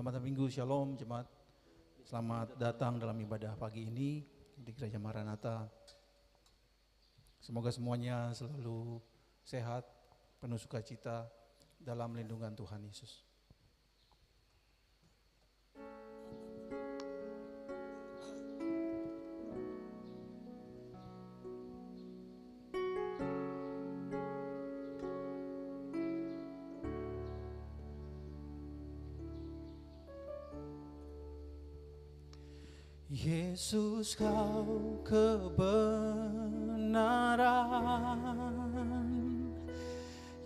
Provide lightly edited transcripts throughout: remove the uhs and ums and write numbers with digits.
Selamat Minggu, Shalom jemaat. Selamat datang dalam ibadah pagi ini di Gereja Maranatha. Semoga semuanya selalu sehat, penuh sukacita dalam lindungan Tuhan Yesus. Yesus, kau kebenaran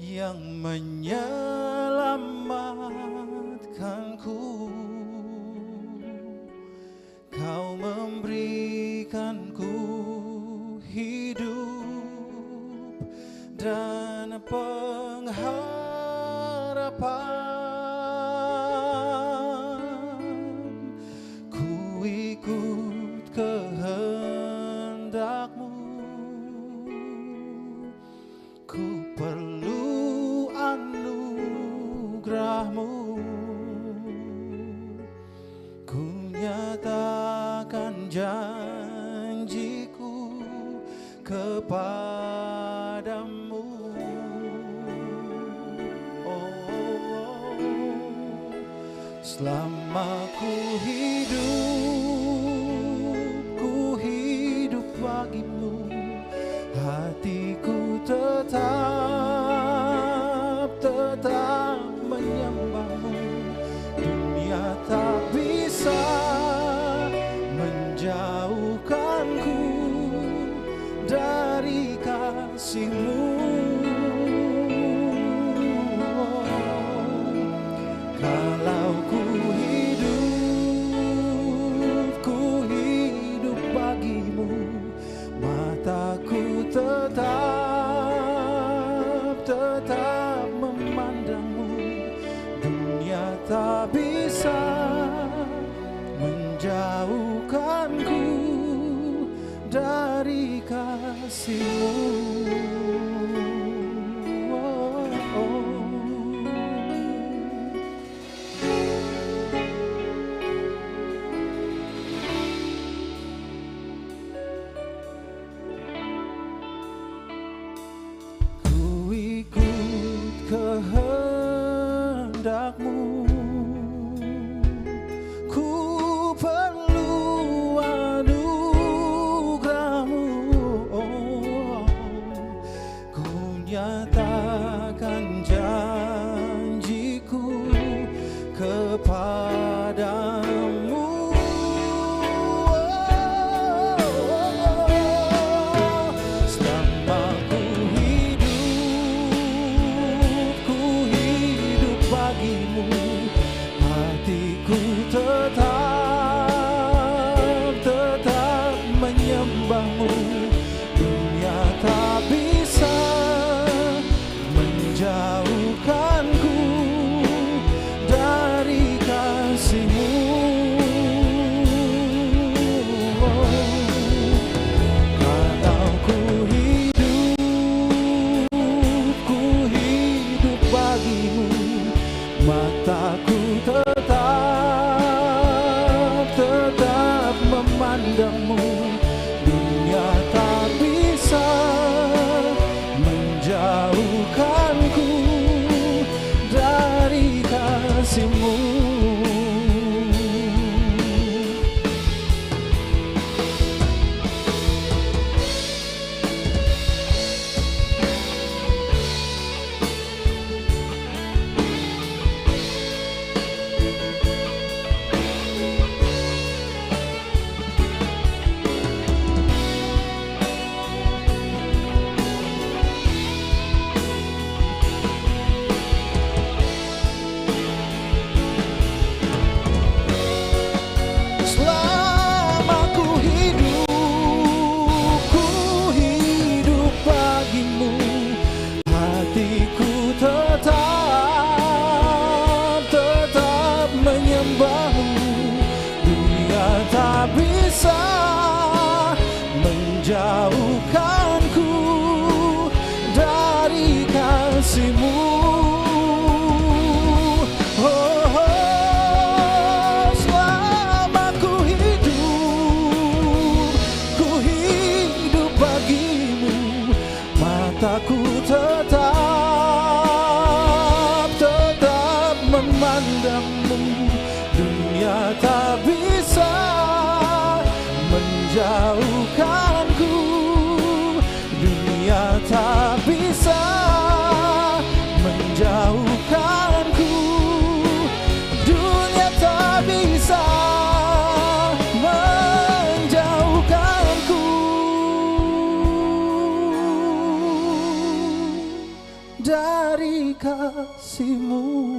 yang menyelamatkanku. Kau memberikanku hidup dan pengharapan. Janjiku kepadamu, selama ku hidup bagimu, hatiku tetap menyembahmu. Dunia tak bisa menjauhkanku dari kasih-Mu. Kalau ku hidup bagimu, mataku tetap memandangmu. Dunia tak bisa menjauhkanku dari kasih-Mu. Ku ikut kehendak-Mu. Nyatakan janjiku kepadamu. Selama ku hidup bagimu, hatiku tetap menyembahmu. Dunia tak bisa menjauhkanku dari kasih-Mu. Kalau ku hidup bagimu, mataku tetap memandangmu. Dunia tak bisa menjauhkanku dari kasih-Mu. menjauhkanku dari kasih-Mu. Oh, oh. mataku tetap memandangmu. Dunia tak bisa menjauhkanku, dunia tak bisa menjauhkanku, dunia tak bisa menjauhkanku dari kasih-Mu.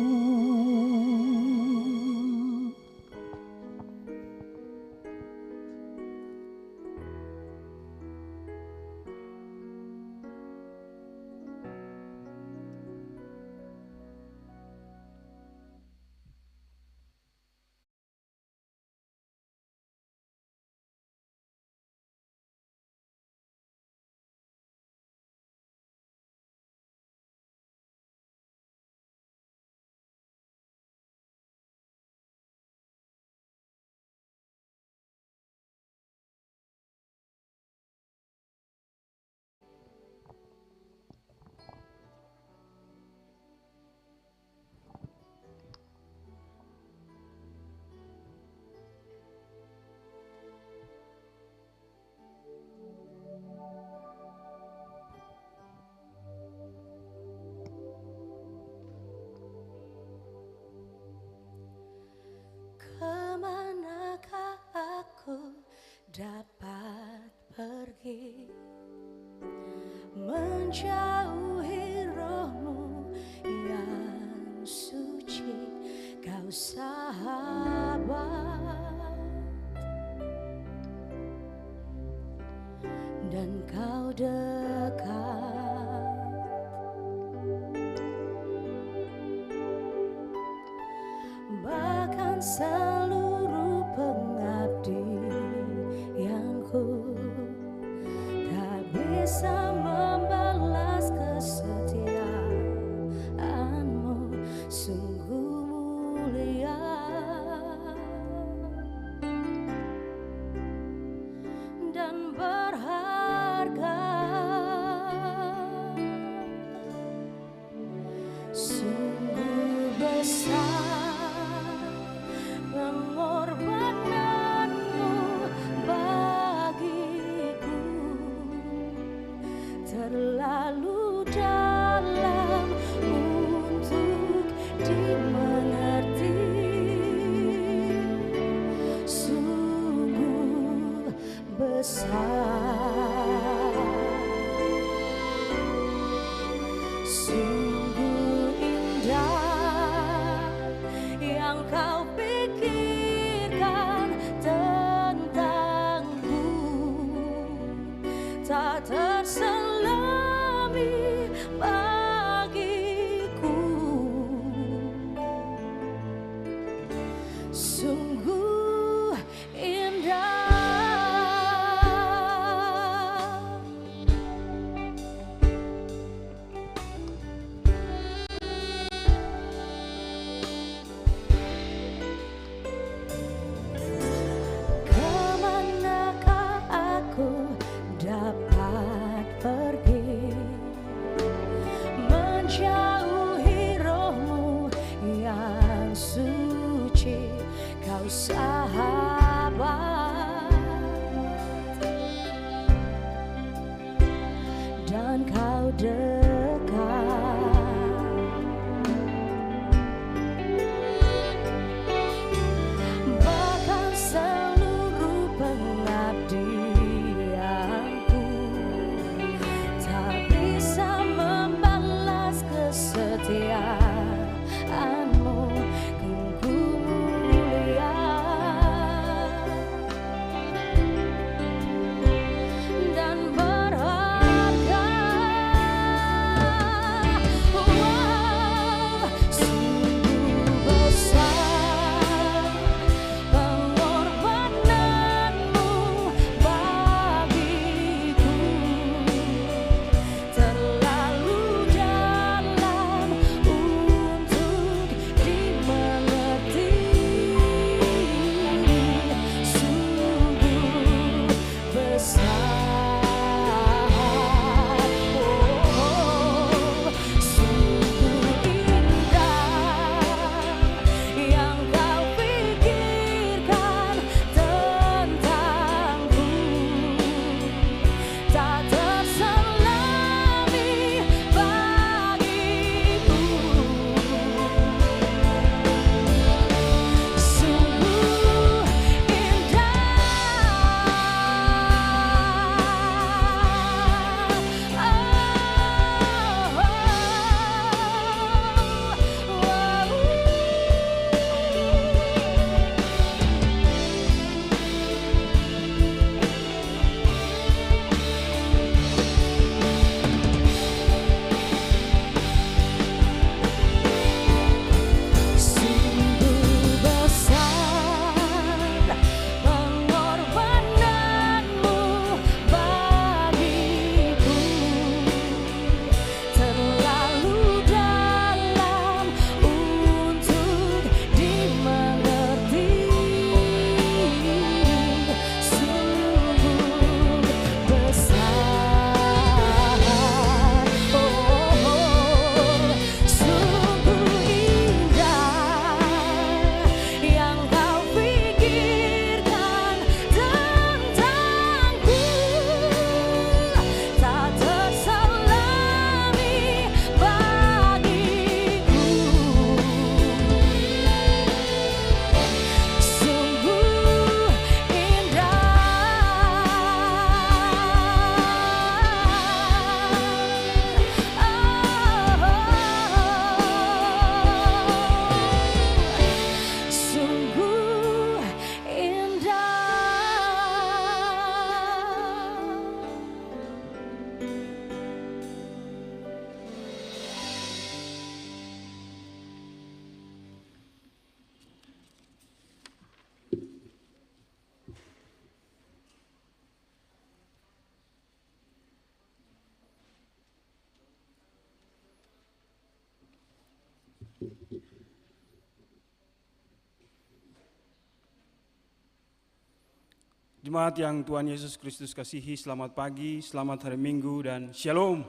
Kemanakah aku dapat pergi, menjauhi roh-Mu yang suci, Kau sahabat, dan Kau dekat. Bahkan seluruh pengabdianku tak bisa membalas kesetiaan-Mu, sungguh mulia dan berharga. Sungguh besar pengorbanan-Mu bagiku, terlalu dalam untuk dimengerti. Sungguh besar, sungguh indah yang Kau pikirkan tentangku, tak terselami bagiku. Sungguh indah. Kemanakah aku dapat pergi, menjauhi roh-Mu yang suci, Kau sahabat, dan Kau dekat. Bahkan seluruh pengabdianku tak bisa membalas kesetiaan-Mu, sungguh mulia dan berharga. Jemaat yang Tuhan Yesus Kristus kasihi, selamat pagi, selamat hari Minggu, dan Shalom.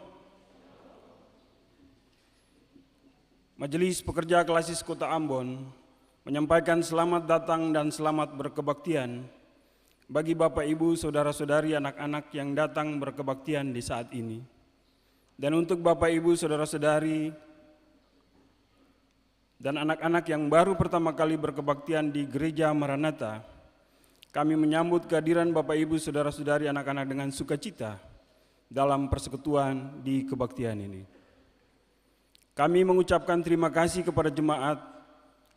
Majelis Pekerja Klasis Kota Ambon menyampaikan selamat datang dan selamat berkebaktian bagi Bapak Ibu, Saudara-saudari, anak-anak yang datang berkebaktian di saat ini. Dan untuk Bapak Ibu, Saudara-saudari, dan anak-anak yang baru pertama kali berkebaktian di Gereja Maranatha, kami menyambut kehadiran Bapak Ibu, Saudara-saudari, anak-anak dengan sukacita dalam persekutuan di kebaktian ini. Kami mengucapkan terima kasih kepada jemaat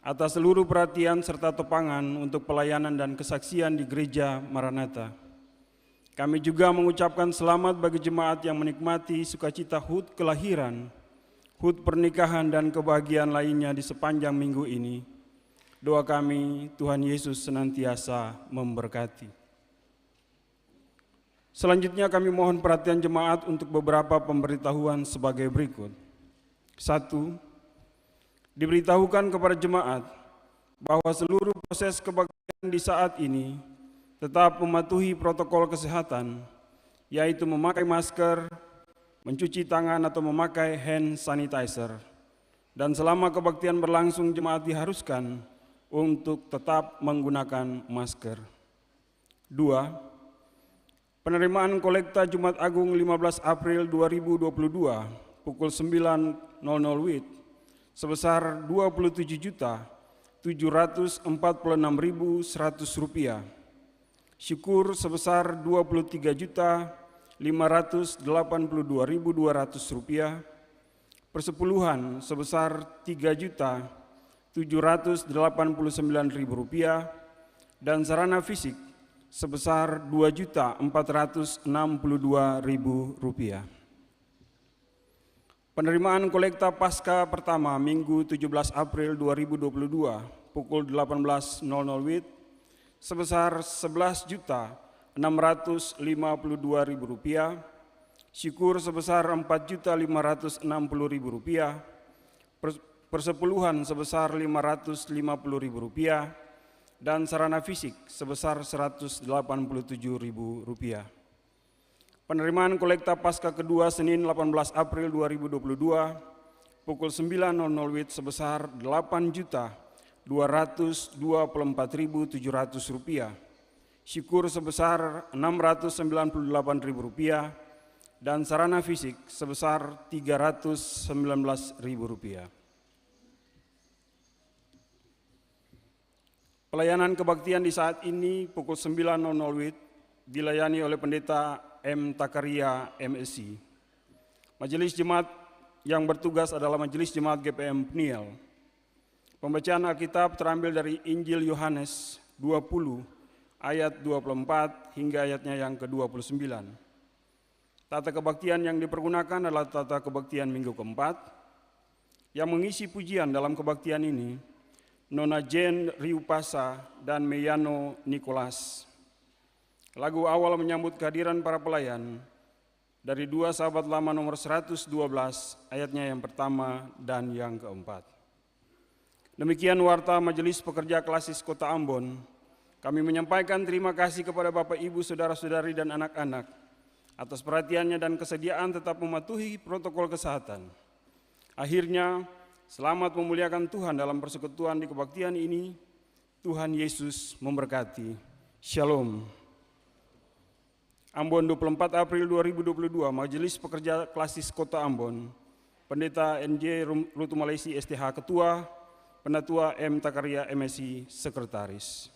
atas seluruh perhatian serta topangan untuk pelayanan dan kesaksian di Gereja Maranatha. Kami juga mengucapkan selamat bagi jemaat yang menikmati sukacita HUT kelahiran, HUT pernikahan, dan kebahagiaan lainnya di sepanjang minggu ini. Doa kami, Tuhan Yesus senantiasa memberkati. Selanjutnya kami mohon perhatian jemaat untuk beberapa pemberitahuan sebagai berikut. 1. Diberitahukan kepada jemaat bahwa seluruh proses kebaktian di saat ini tetap mematuhi protokol kesehatan, yaitu memakai masker, mencuci tangan atau memakai hand sanitizer. Dan selama kebaktian berlangsung, jemaat diharuskan untuk tetap menggunakan masker. 2. Penerimaan kolekta Jumat Agung 15 April 2022 pukul 9.00 WIB sebesar Rp27.746.100. Syukur sebesar Rp23.582.200. Persepuluhan sebesar Rp3.789.000 dan sarana fisik sebesar Rp2.462.000. Penerimaan kolekta Pasca pertama Minggu 17 April 2022 pukul 18.00 WIB sebesar Rp11.652.000. Syukur sebesar Rp4.560.000. Persepuluhan sebesar Rp550.000 dan sarana fisik sebesar Rp187.000. Penerimaan kolekta Pasca kedua Senin 18 April 2022 pukul 9.00 WIB sebesar Rp8.224.700. Syukur sebesar Rp698.000 dan sarana fisik sebesar Rp319.000. Pelayanan kebaktian di saat ini pukul 9.00 WIB dilayani oleh Pendeta M. Takaria, MSc. Majelis Jemaat yang bertugas adalah Majelis Jemaat GPM Pniel. Pembacaan Alkitab terambil dari Injil Yohanes 20 ayat 24 hingga ayatnya yang ke-29. Tata kebaktian yang dipergunakan adalah tata kebaktian minggu keempat. Yang mengisi pujian dalam kebaktian ini Nona Jane Riupasa dan Meyano Nicholas. Lagu awal menyambut kehadiran para pelayan dari 2 Sahabat Lama nomor 112 ayatnya yang pertama dan yang keempat. Demikian warta Majelis Pekerja Klasis Kota Ambon. Kami menyampaikan terima kasih kepada Bapak Ibu, Saudara-saudari, dan anak-anak atas perhatiannya dan kesediaan tetap mematuhi protokol kesehatan. Akhirnya, selamat memuliakan Tuhan dalam persekutuan di kebaktian ini. Tuhan Yesus memberkati. Shalom. Ambon 24 April 2022, Majelis Pekerja Klasis Kota Ambon, Pendeta NJ Rutumalesi STH Ketua, Penatua M. Takaria MSc Sekretaris.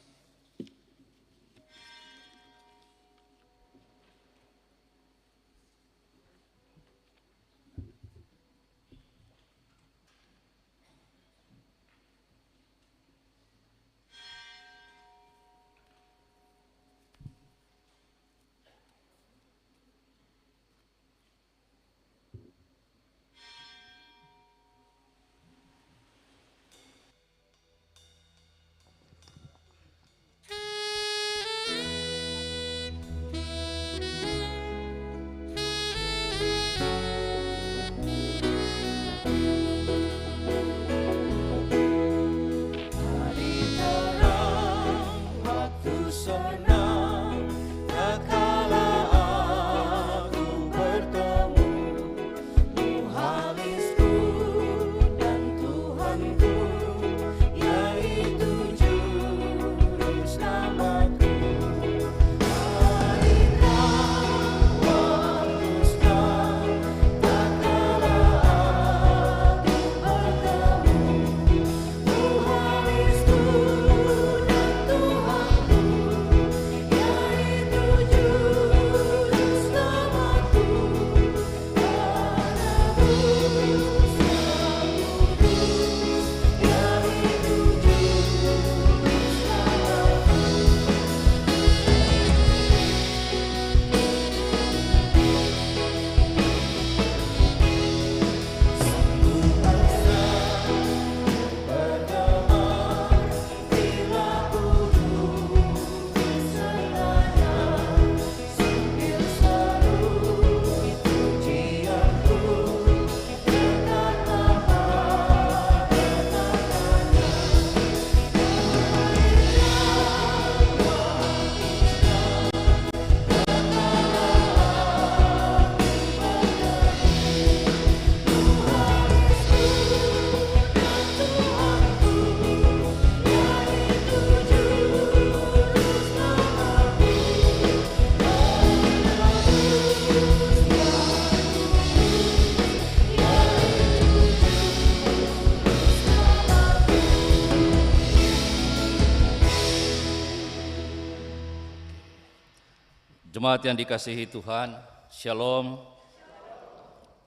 Jemaat yang dikasihi Tuhan, Shalom.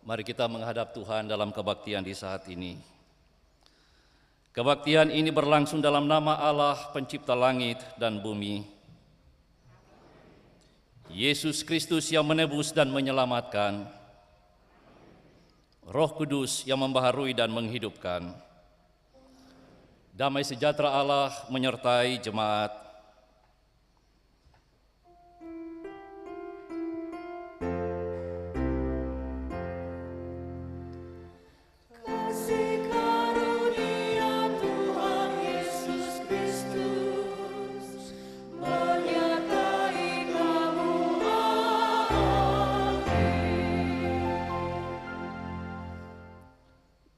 Mari kita menghadap Tuhan dalam kebaktian di saat ini. Kebaktian ini berlangsung dalam nama Allah pencipta langit dan bumi, Yesus Kristus yang menebus dan menyelamatkan, Roh Kudus yang membaharui dan menghidupkan. Damai sejahtera Allah menyertai jemaat.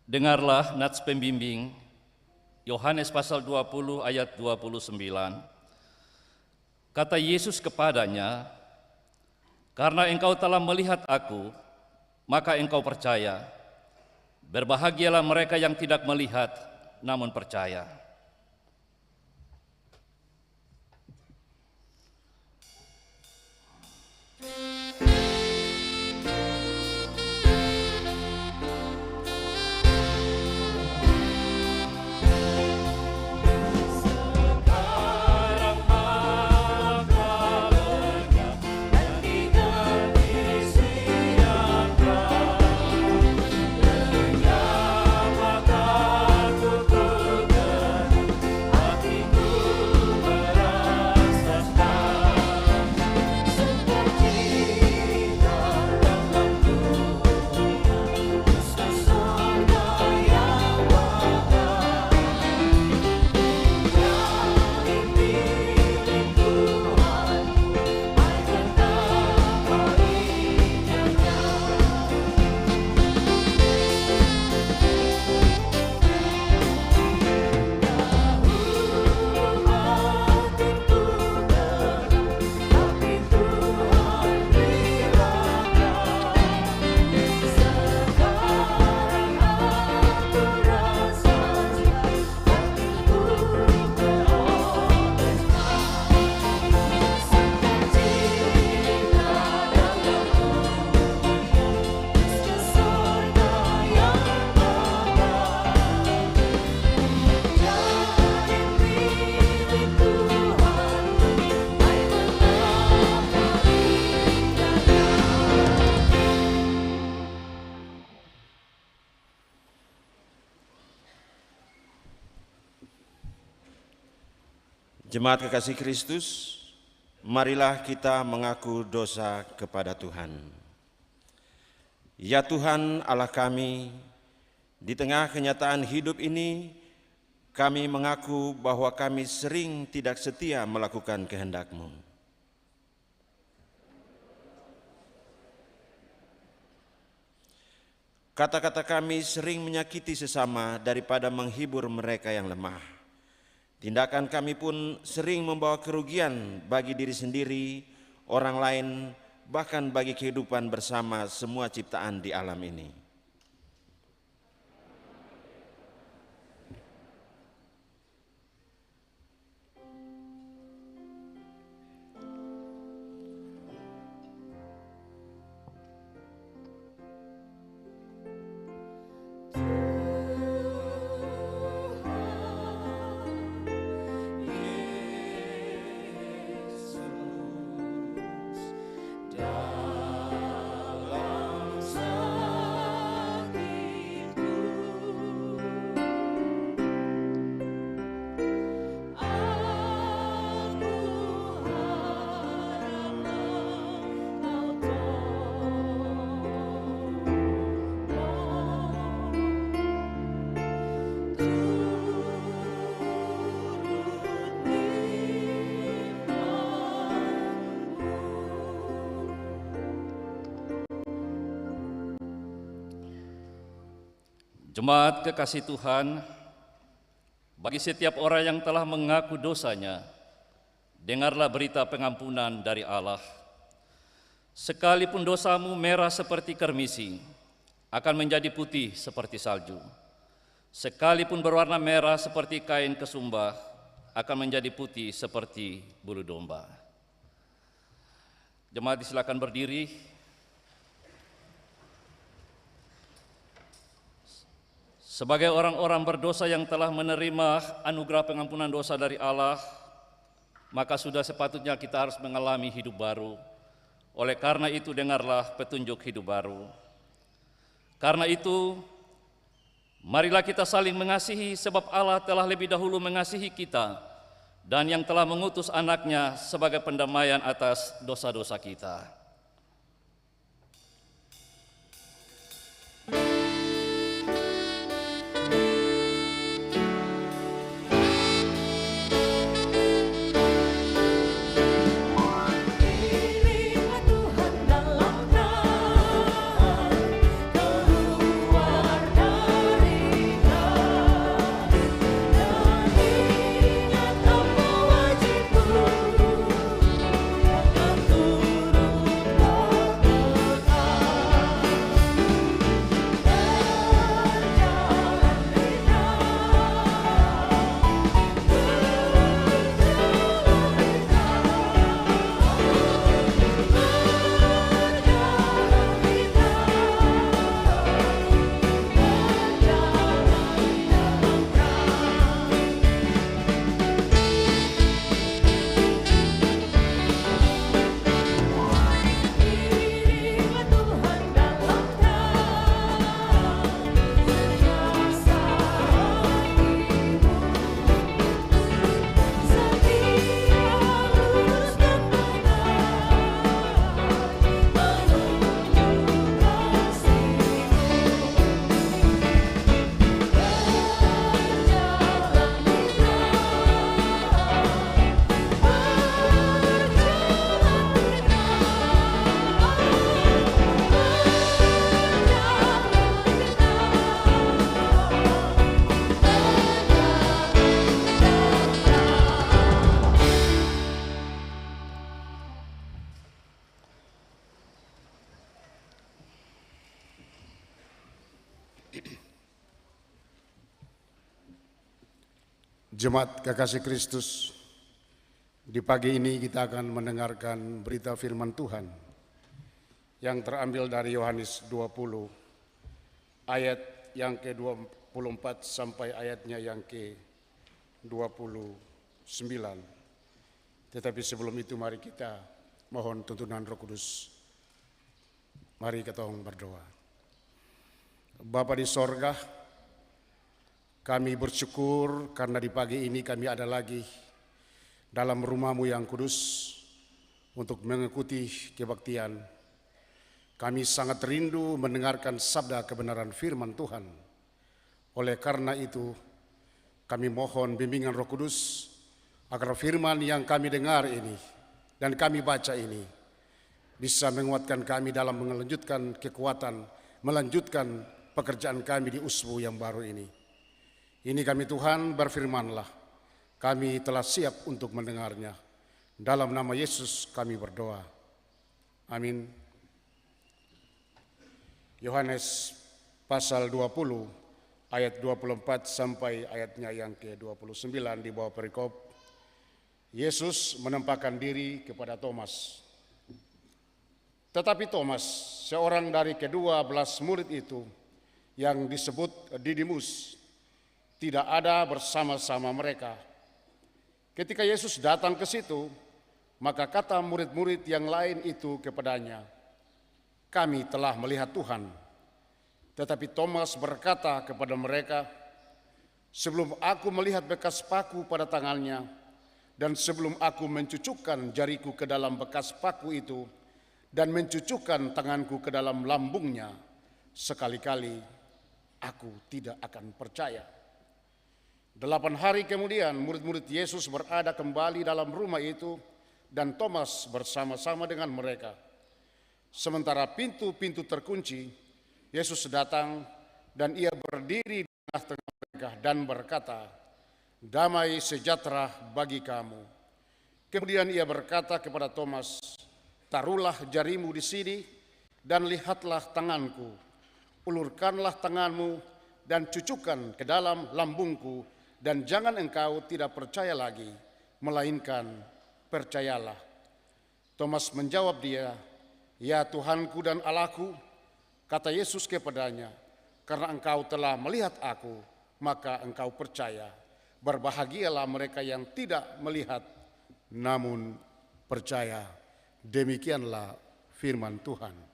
Dengarlah nats pembimbing Yohanes pasal 20 ayat 29. Kata Yesus kepadanya, "Karena engkau telah melihat aku, maka engkau percaya. Berbahagialah mereka yang tidak melihat namun percaya." Jemaat kekasih Kristus, marilah kita mengaku dosa kepada Tuhan. Ya Tuhan Allah kami, di tengah kenyataan hidup ini, kami mengaku bahwa kami sering tidak setia melakukan kehendak-Mu. Kata-kata kami sering menyakiti sesama daripada menghibur mereka yang lemah. Tindakan kami pun sering membawa kerugian bagi diri sendiri, orang lain, bahkan bagi kehidupan bersama semua ciptaan di alam ini. Jemaat kekasih Tuhan, bagi setiap orang yang telah mengaku dosanya, dengarlah berita pengampunan dari Allah. Sekalipun dosamu merah seperti kermisi, akan menjadi putih seperti salju. Sekalipun berwarna merah seperti kain kesumba, akan menjadi putih seperti bulu domba. Jemaat silakan berdiri. Sebagai orang-orang berdosa yang telah menerima anugerah pengampunan dosa dari Allah, maka sudah sepatutnya kita harus mengalami hidup baru. Oleh karena itu, dengarlah petunjuk hidup baru. Karena itu, marilah kita saling mengasihi, sebab Allah telah lebih dahulu mengasihi kita, dan yang telah mengutus anaknya sebagai pendamaian atas dosa-dosa kita. Jemaat kekasih Kristus, di pagi ini kita akan mendengarkan berita firman Tuhan yang terambil dari Yohanes 20 ayat yang ke-24 sampai ayatnya yang ke-29. Tetapi sebelum itu mari kita mohon tuntunan Roh Kudus. Mari kita berdoa. Bapa di sorga, kami bersyukur karena di pagi ini kami ada lagi dalam rumah-Mu yang kudus untuk mengikuti kebaktian. Kami sangat rindu mendengarkan sabda kebenaran firman Tuhan. Oleh karena itu, kami mohon bimbingan Roh Kudus agar firman yang kami dengar ini dan kami baca ini bisa menguatkan kami dalam melanjutkan kekuatan, melanjutkan pekerjaan kami di usbu yang baru ini. Ini kami Tuhan, berfirmanlah, kami telah siap untuk mendengarnya. Dalam nama Yesus kami berdoa. Amin. Yohanes pasal 20 ayat 24 sampai ayatnya yang ke-29 di bawah perikop. Yesus menempatkan diri kepada Thomas. Tetapi Thomas, seorang dari ke-12 murid itu yang disebut Didimus, tidak ada bersama-sama mereka. Ketika Yesus datang ke situ, maka kata murid-murid yang lain itu kepadanya, "Kami telah melihat Tuhan." Tetapi Thomas berkata kepada mereka, "Sebelum aku melihat bekas paku pada tangannya, dan sebelum aku mencucukkan jariku ke dalam bekas paku itu, dan mencucukkan tanganku ke dalam lambungnya, sekali-kali aku tidak akan percaya." 8 hari kemudian murid-murid Yesus berada kembali dalam rumah itu dan Thomas bersama-sama dengan mereka. Sementara pintu-pintu terkunci, Yesus datang dan ia berdiri di tengah-tengah mereka dan berkata, "Damai sejahtera bagi kamu." Kemudian ia berkata kepada Thomas, "Taruhlah jarimu di sini dan lihatlah tanganku. Ulurkanlah tanganmu dan cucukkan ke dalam lambungku. Dan jangan engkau tidak percaya lagi, melainkan percayalah." Thomas menjawab dia, "Ya Tuhanku dan Allahku," kata Yesus kepadanya, "karena engkau telah melihat aku, maka engkau percaya. Berbahagialah mereka yang tidak melihat, namun percaya." Demikianlah firman Tuhan.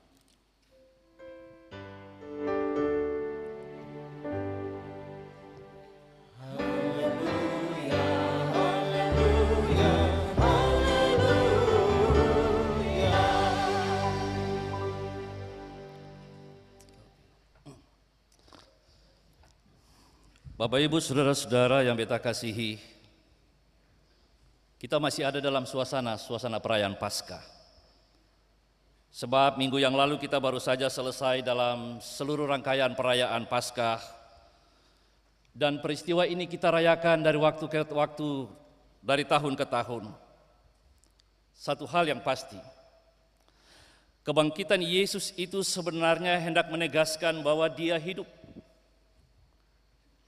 Bapak, Ibu, Saudara-saudara yang beta kasihi, kita masih ada dalam suasana perayaan Paskah. Sebab minggu yang lalu kita baru saja selesai dalam seluruh rangkaian perayaan Paskah. Dan peristiwa ini kita rayakan dari waktu ke waktu, dari tahun ke tahun. Satu hal yang pasti, kebangkitan Yesus itu sebenarnya hendak menegaskan bahwa Dia hidup.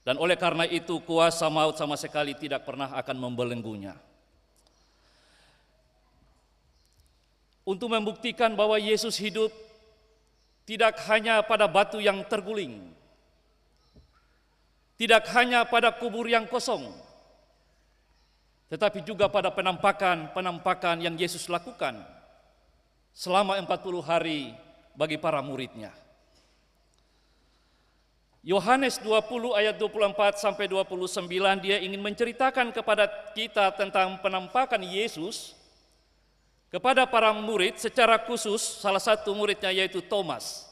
Dan oleh karena itu kuasa maut sama sekali tidak pernah akan membelenggunya. Untuk membuktikan bahwa Yesus hidup tidak hanya pada batu yang terguling, tidak hanya pada kubur yang kosong, tetapi juga pada penampakan yang Yesus lakukan selama 40 hari bagi para murid-Nya. Yohanes 20 ayat 24 sampai 29, dia ingin menceritakan kepada kita tentang penampakan Yesus kepada para murid, secara khusus salah satu muridnya yaitu Thomas.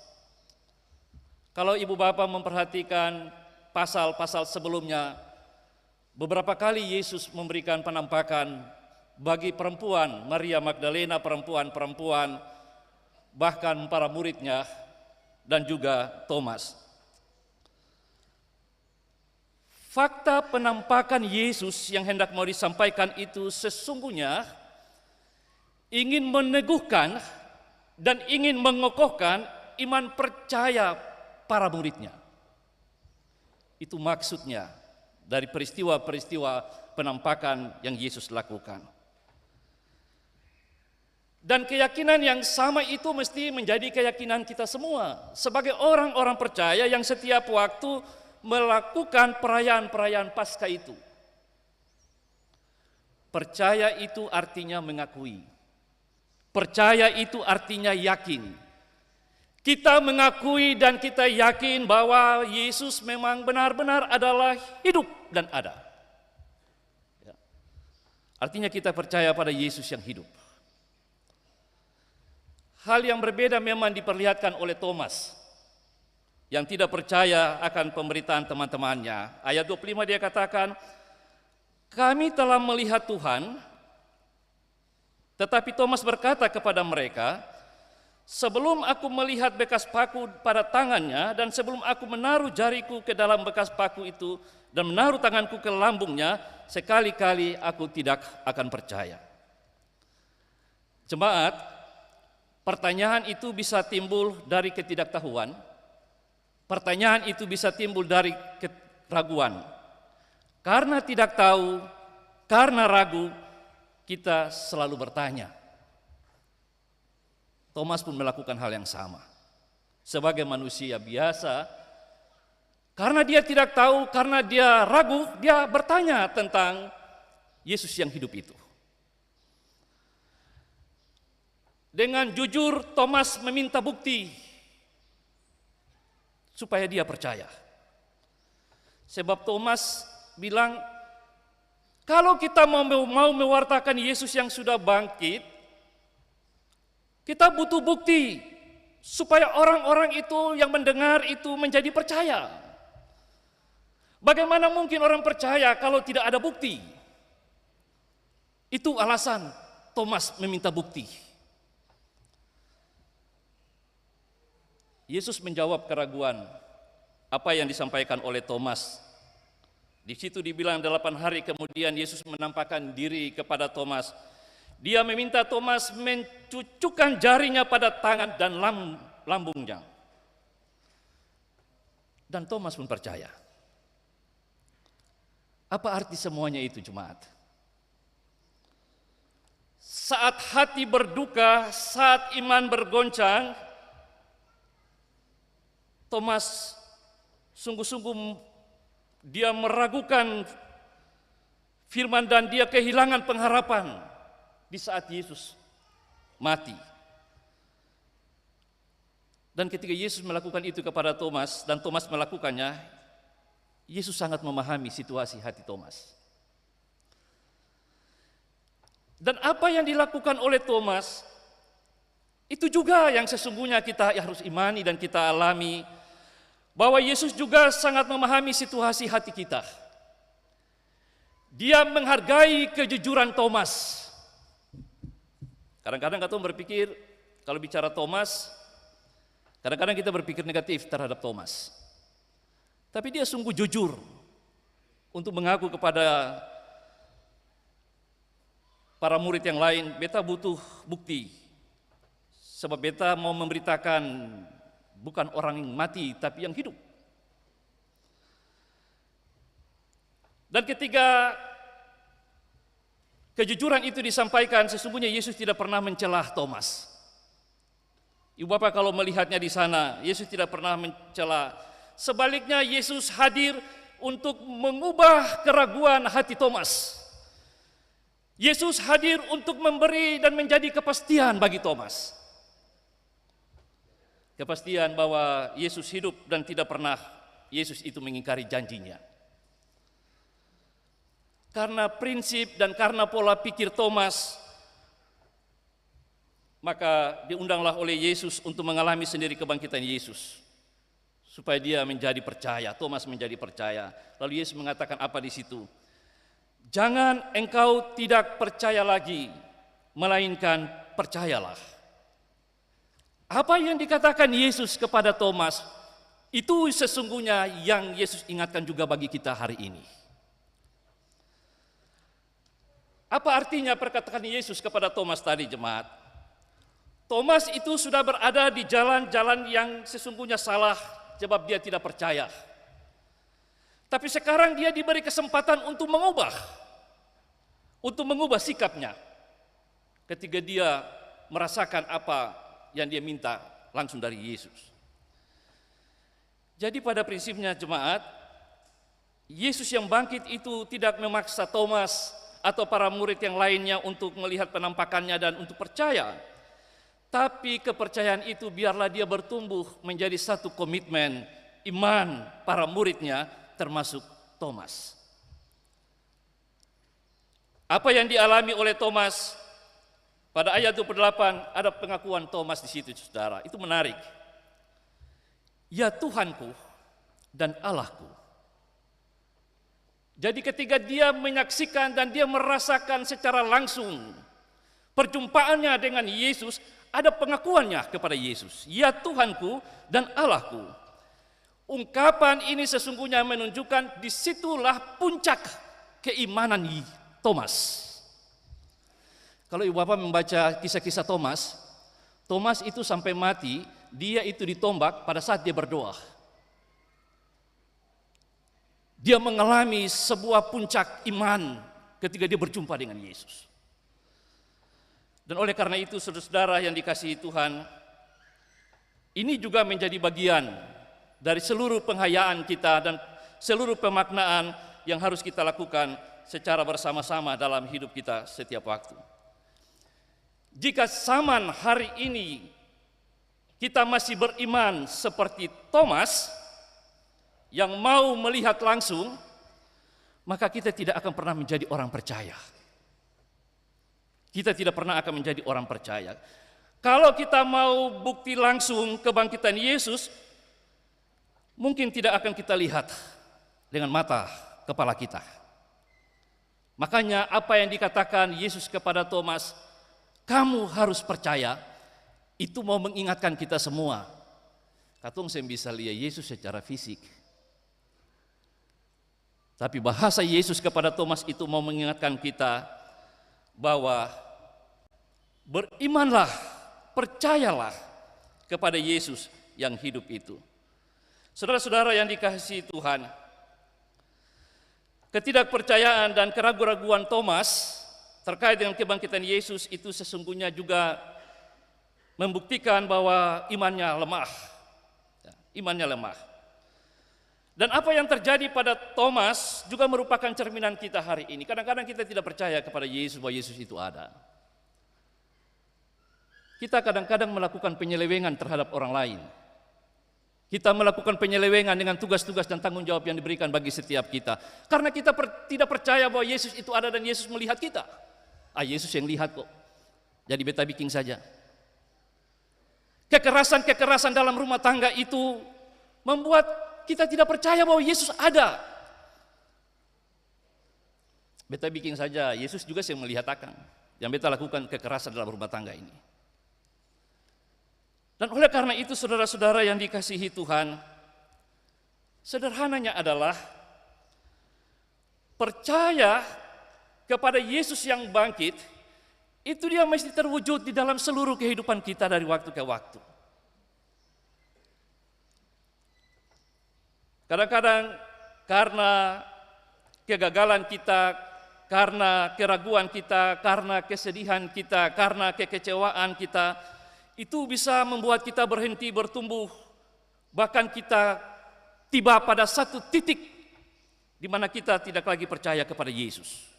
Kalau ibu bapak memperhatikan pasal-pasal sebelumnya, beberapa kali Yesus memberikan penampakan bagi perempuan, Maria Magdalena, perempuan-perempuan, bahkan para muridnya, dan juga Thomas. Fakta penampakan Yesus yang hendak mau disampaikan itu sesungguhnya ingin meneguhkan dan ingin mengokohkan iman percaya para murid-Nya. Itu maksudnya dari peristiwa-peristiwa penampakan yang Yesus lakukan. Dan keyakinan yang sama itu mesti menjadi keyakinan kita semua sebagai orang-orang percaya yang setiap waktu melakukan perayaan-perayaan Paskah itu. Percaya itu artinya mengakui. Percaya itu artinya yakin. Kita mengakui dan kita yakin bahwa Yesus memang benar-benar adalah hidup dan ada. Ya. Artinya kita percaya pada Yesus yang hidup. Hal yang berbeda memang diperlihatkan oleh Thomas yang tidak percaya akan pemberitaan teman-temannya. Ayat 25 dia katakan, "Kami telah melihat Tuhan." Tetapi Thomas berkata kepada mereka, "Sebelum aku melihat bekas paku pada tangannya dan sebelum aku menaruh jariku ke dalam bekas paku itu dan menaruh tanganku ke lambungnya, sekali-kali aku tidak akan percaya." Jemaat, pertanyaan itu bisa timbul dari ketidaktahuan. Pertanyaan itu bisa timbul dari keraguan. Karena tidak tahu, karena ragu, kita selalu bertanya. Thomas pun melakukan hal yang sama. Sebagai manusia biasa, karena dia tidak tahu, karena dia ragu, dia bertanya tentang Yesus yang hidup itu. Dengan jujur, Thomas meminta bukti supaya dia percaya. Sebab Thomas bilang, kalau kita mau mewartakan Yesus yang sudah bangkit, kita butuh bukti supaya orang-orang itu yang mendengar itu menjadi percaya. Bagaimana mungkin orang percaya kalau tidak ada bukti? Itu alasan Thomas meminta bukti. Yesus menjawab keraguan apa yang disampaikan oleh Thomas. Di situ dibilang 8 hari kemudian Yesus menampakkan diri kepada Thomas. Dia meminta Thomas mencucukkan jarinya pada tangan dan lambungnya. Dan Thomas pun percaya. Apa arti semuanya itu, jemaat? saat hati berduka, saat iman bergoncang, Thomas sungguh-sungguh dia meragukan firman dan dia kehilangan pengharapan di saat Yesus mati. Dan ketika Yesus melakukan itu kepada Thomas dan Thomas melakukannya, Yesus sangat memahami situasi hati Thomas. Dan apa yang dilakukan oleh Thomas, itu juga yang sesungguhnya kita harus imani dan kita alami, bahwa Yesus juga sangat memahami situasi hati kita. Dia menghargai kejujuran Thomas. Kadang-kadang kita berpikir, kalau bicara Thomas, kadang-kadang kita berpikir negatif terhadap Thomas. Tapi dia sungguh jujur untuk mengaku kepada para murid yang lain, beta butuh bukti. Sebab beta mau memberitakan bukan orang yang mati, tapi yang hidup. Dan ketika kejujuran itu disampaikan, sesungguhnya Yesus tidak pernah mencelah Thomas. Ibu Bapak kalau melihatnya di sana, Yesus tidak pernah mencela. Sebaliknya Yesus hadir untuk mengubah keraguan hati Thomas. Yesus hadir untuk memberi dan menjadi kepastian bagi Thomas. Kepastian bahwa Yesus hidup dan tidak pernah Yesus itu mengingkari janjinya. Karena prinsip dan karena pola pikir Thomas, maka diundanglah oleh Yesus untuk mengalami sendiri kebangkitan Yesus. Supaya dia menjadi percaya, Thomas menjadi percaya. Lalu Yesus mengatakan apa di situ? Jangan engkau tidak percaya lagi, melainkan percayalah. Apa yang dikatakan Yesus kepada Thomas, itu sesungguhnya yang Yesus ingatkan juga bagi kita hari ini. Apa artinya perkataan Yesus kepada Thomas tadi, jemaat? Thomas itu sudah berada di jalan-jalan yang sesungguhnya salah, sebab dia tidak percaya. Tapi sekarang dia diberi kesempatan untuk mengubah sikapnya. Ketika dia merasakan apa yang dia minta langsung dari Yesus. Jadi pada prinsipnya jemaat, Yesus yang bangkit itu tidak memaksa Thomas atau para murid yang lainnya untuk melihat penampakannya dan untuk percaya. Tapi kepercayaan itu biarlah dia bertumbuh menjadi satu komitmen iman para muridnya termasuk Thomas. Apa yang dialami oleh Thomas pada ayat 28 ada pengakuan Thomas di situ, saudara. Itu menarik. Ya Tuhanku dan Allahku. Jadi ketika dia menyaksikan dan dia merasakan secara langsung perjumpaannya dengan Yesus, ada pengakuannya kepada Yesus. Ya Tuhanku dan Allahku. Ungkapan ini sesungguhnya menunjukkan disitulah puncak keimanan Thomas. Kalau Ibu Bapak membaca kisah-kisah Thomas, Thomas itu sampai mati, dia itu ditombak pada saat dia berdoa. Dia mengalami sebuah puncak iman ketika dia berjumpa dengan Yesus. Dan oleh karena itu saudara-saudara yang dikasihi Tuhan, ini juga menjadi bagian dari seluruh penghayaan kita dan seluruh pemaknaan yang harus kita lakukan secara bersama-sama dalam hidup kita setiap waktu. Jika zaman hari ini kita masih beriman seperti Thomas yang mau melihat langsung, maka kita tidak akan pernah menjadi orang percaya. Kita tidak pernah akan menjadi orang percaya. Kalau kita mau bukti langsung kebangkitan Yesus, mungkin tidak akan kita lihat dengan mata kepala kita. Makanya apa yang dikatakan Yesus kepada Thomas, kamu harus percaya, itu mau mengingatkan kita semua. Katong saya bisa lihat Yesus secara fisik. Tapi bahasa Yesus kepada Thomas itu mau mengingatkan kita bahwa berimanlah, percayalah kepada Yesus yang hidup itu. Saudara-saudara yang dikasihi Tuhan, ketidakpercayaan dan keraguan-raguan Thomas terkait dengan kebangkitan Yesus itu sesungguhnya juga membuktikan bahwa imannya lemah. Imannya lemah. Dan apa yang terjadi pada Thomas juga merupakan cerminan kita hari ini. Kadang-kadang kita tidak percaya kepada Yesus, bahwa Yesus itu ada. Kita kadang-kadang melakukan penyelewengan terhadap orang lain. Kita melakukan penyelewengan dengan tugas-tugas dan tanggung jawab yang diberikan bagi setiap kita. Karena kita tidak percaya bahwa Yesus itu ada dan Yesus melihat kita. Yesus yang lihat kok. Jadi beta bikin saja. Kekerasan-kekerasan dalam rumah tangga itu membuat kita tidak percaya bahwa Yesus ada. Beta bikin saja, Yesus juga yang melihat akan. Yang beta lakukan kekerasan dalam rumah tangga ini. Dan oleh karena itu saudara-saudara yang dikasihi Tuhan, sederhananya adalah percaya kepada Yesus yang bangkit, itu dia mesti terwujud di dalam seluruh kehidupan kita dari waktu ke waktu. Kadang-kadang karena kegagalan kita, karena keraguan kita, karena kesedihan kita, karena kekecewaan kita, itu bisa membuat kita berhenti bertumbuh, bahkan kita tiba pada satu titik di mana kita tidak lagi percaya kepada Yesus.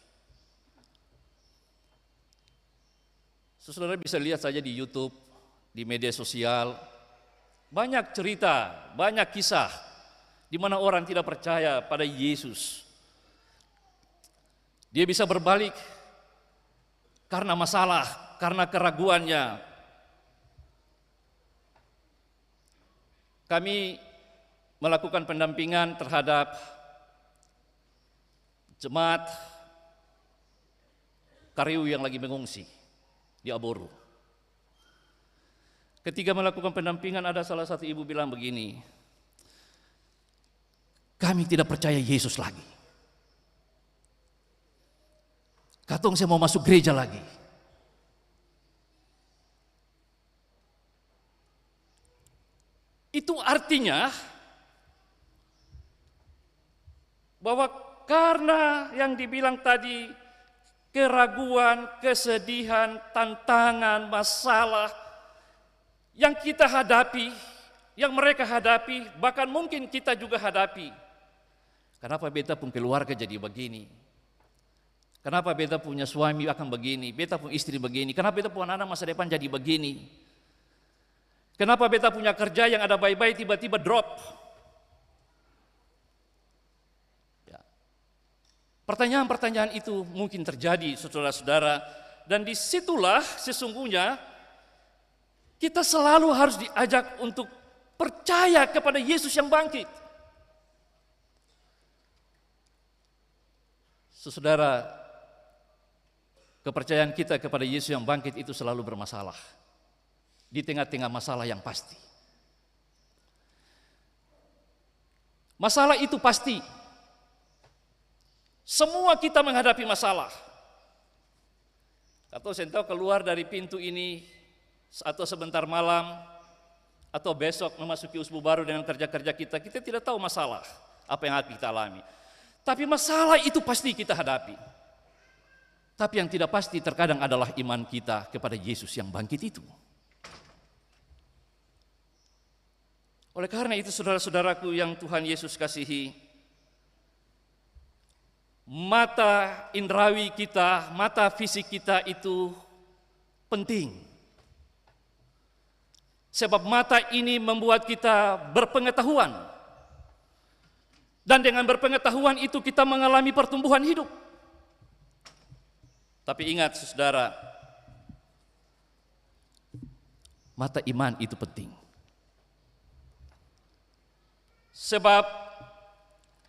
Saudara bisa lihat saja di YouTube, di media sosial, banyak cerita, banyak kisah di mana orang tidak percaya pada Yesus. Dia bisa berbalik karena masalah, karena keraguannya. Kami melakukan pendampingan terhadap jemaat Kariu yang lagi mengungsi di Aboru. Ketika melakukan pendampingan, ada salah satu ibu bilang begini, kami tidak percaya Yesus lagi. Katong saya mau masuk gereja lagi. Itu artinya bahwa karena yang dibilang tadi, keraguan, kesedihan, tantangan, masalah yang kita hadapi, yang mereka hadapi, bahkan mungkin kita juga hadapi. Kenapa beta pun keluarga jadi begini? Kenapa beta punya suami akan begini? Beta pun istri begini? Kenapa beta punya anak masa depan jadi begini? Kenapa beta punya kerja yang ada baik-baik tiba-tiba drop? Ya. Pertanyaan-pertanyaan itu mungkin terjadi, saudara-saudara, dan disitulah sesungguhnya kita selalu harus diajak untuk percaya kepada Yesus yang bangkit. Saudara, kepercayaan kita kepada Yesus yang bangkit itu selalu bermasalah. Di tengah-tengah masalah yang pasti. Masalah itu pasti. Semua kita menghadapi masalah. Atau saya tahu keluar dari pintu ini, atau sebentar malam, atau besok memasuki usbu baru dengan kerja-kerja kita tidak tahu masalah apa yang akan kita alami. Tapi masalah itu pasti kita hadapi. Tapi yang tidak pasti terkadang adalah iman kita kepada Yesus yang bangkit itu. Oleh karena itu saudara-saudaraku yang Tuhan Yesus kasihi, mata indrawi kita, mata fisik kita itu penting. Sebab mata ini membuat kita berpengetahuan. Dan dengan berpengetahuan itu kita mengalami pertumbuhan hidup. Tapi ingat saudara, mata iman itu penting. Sebab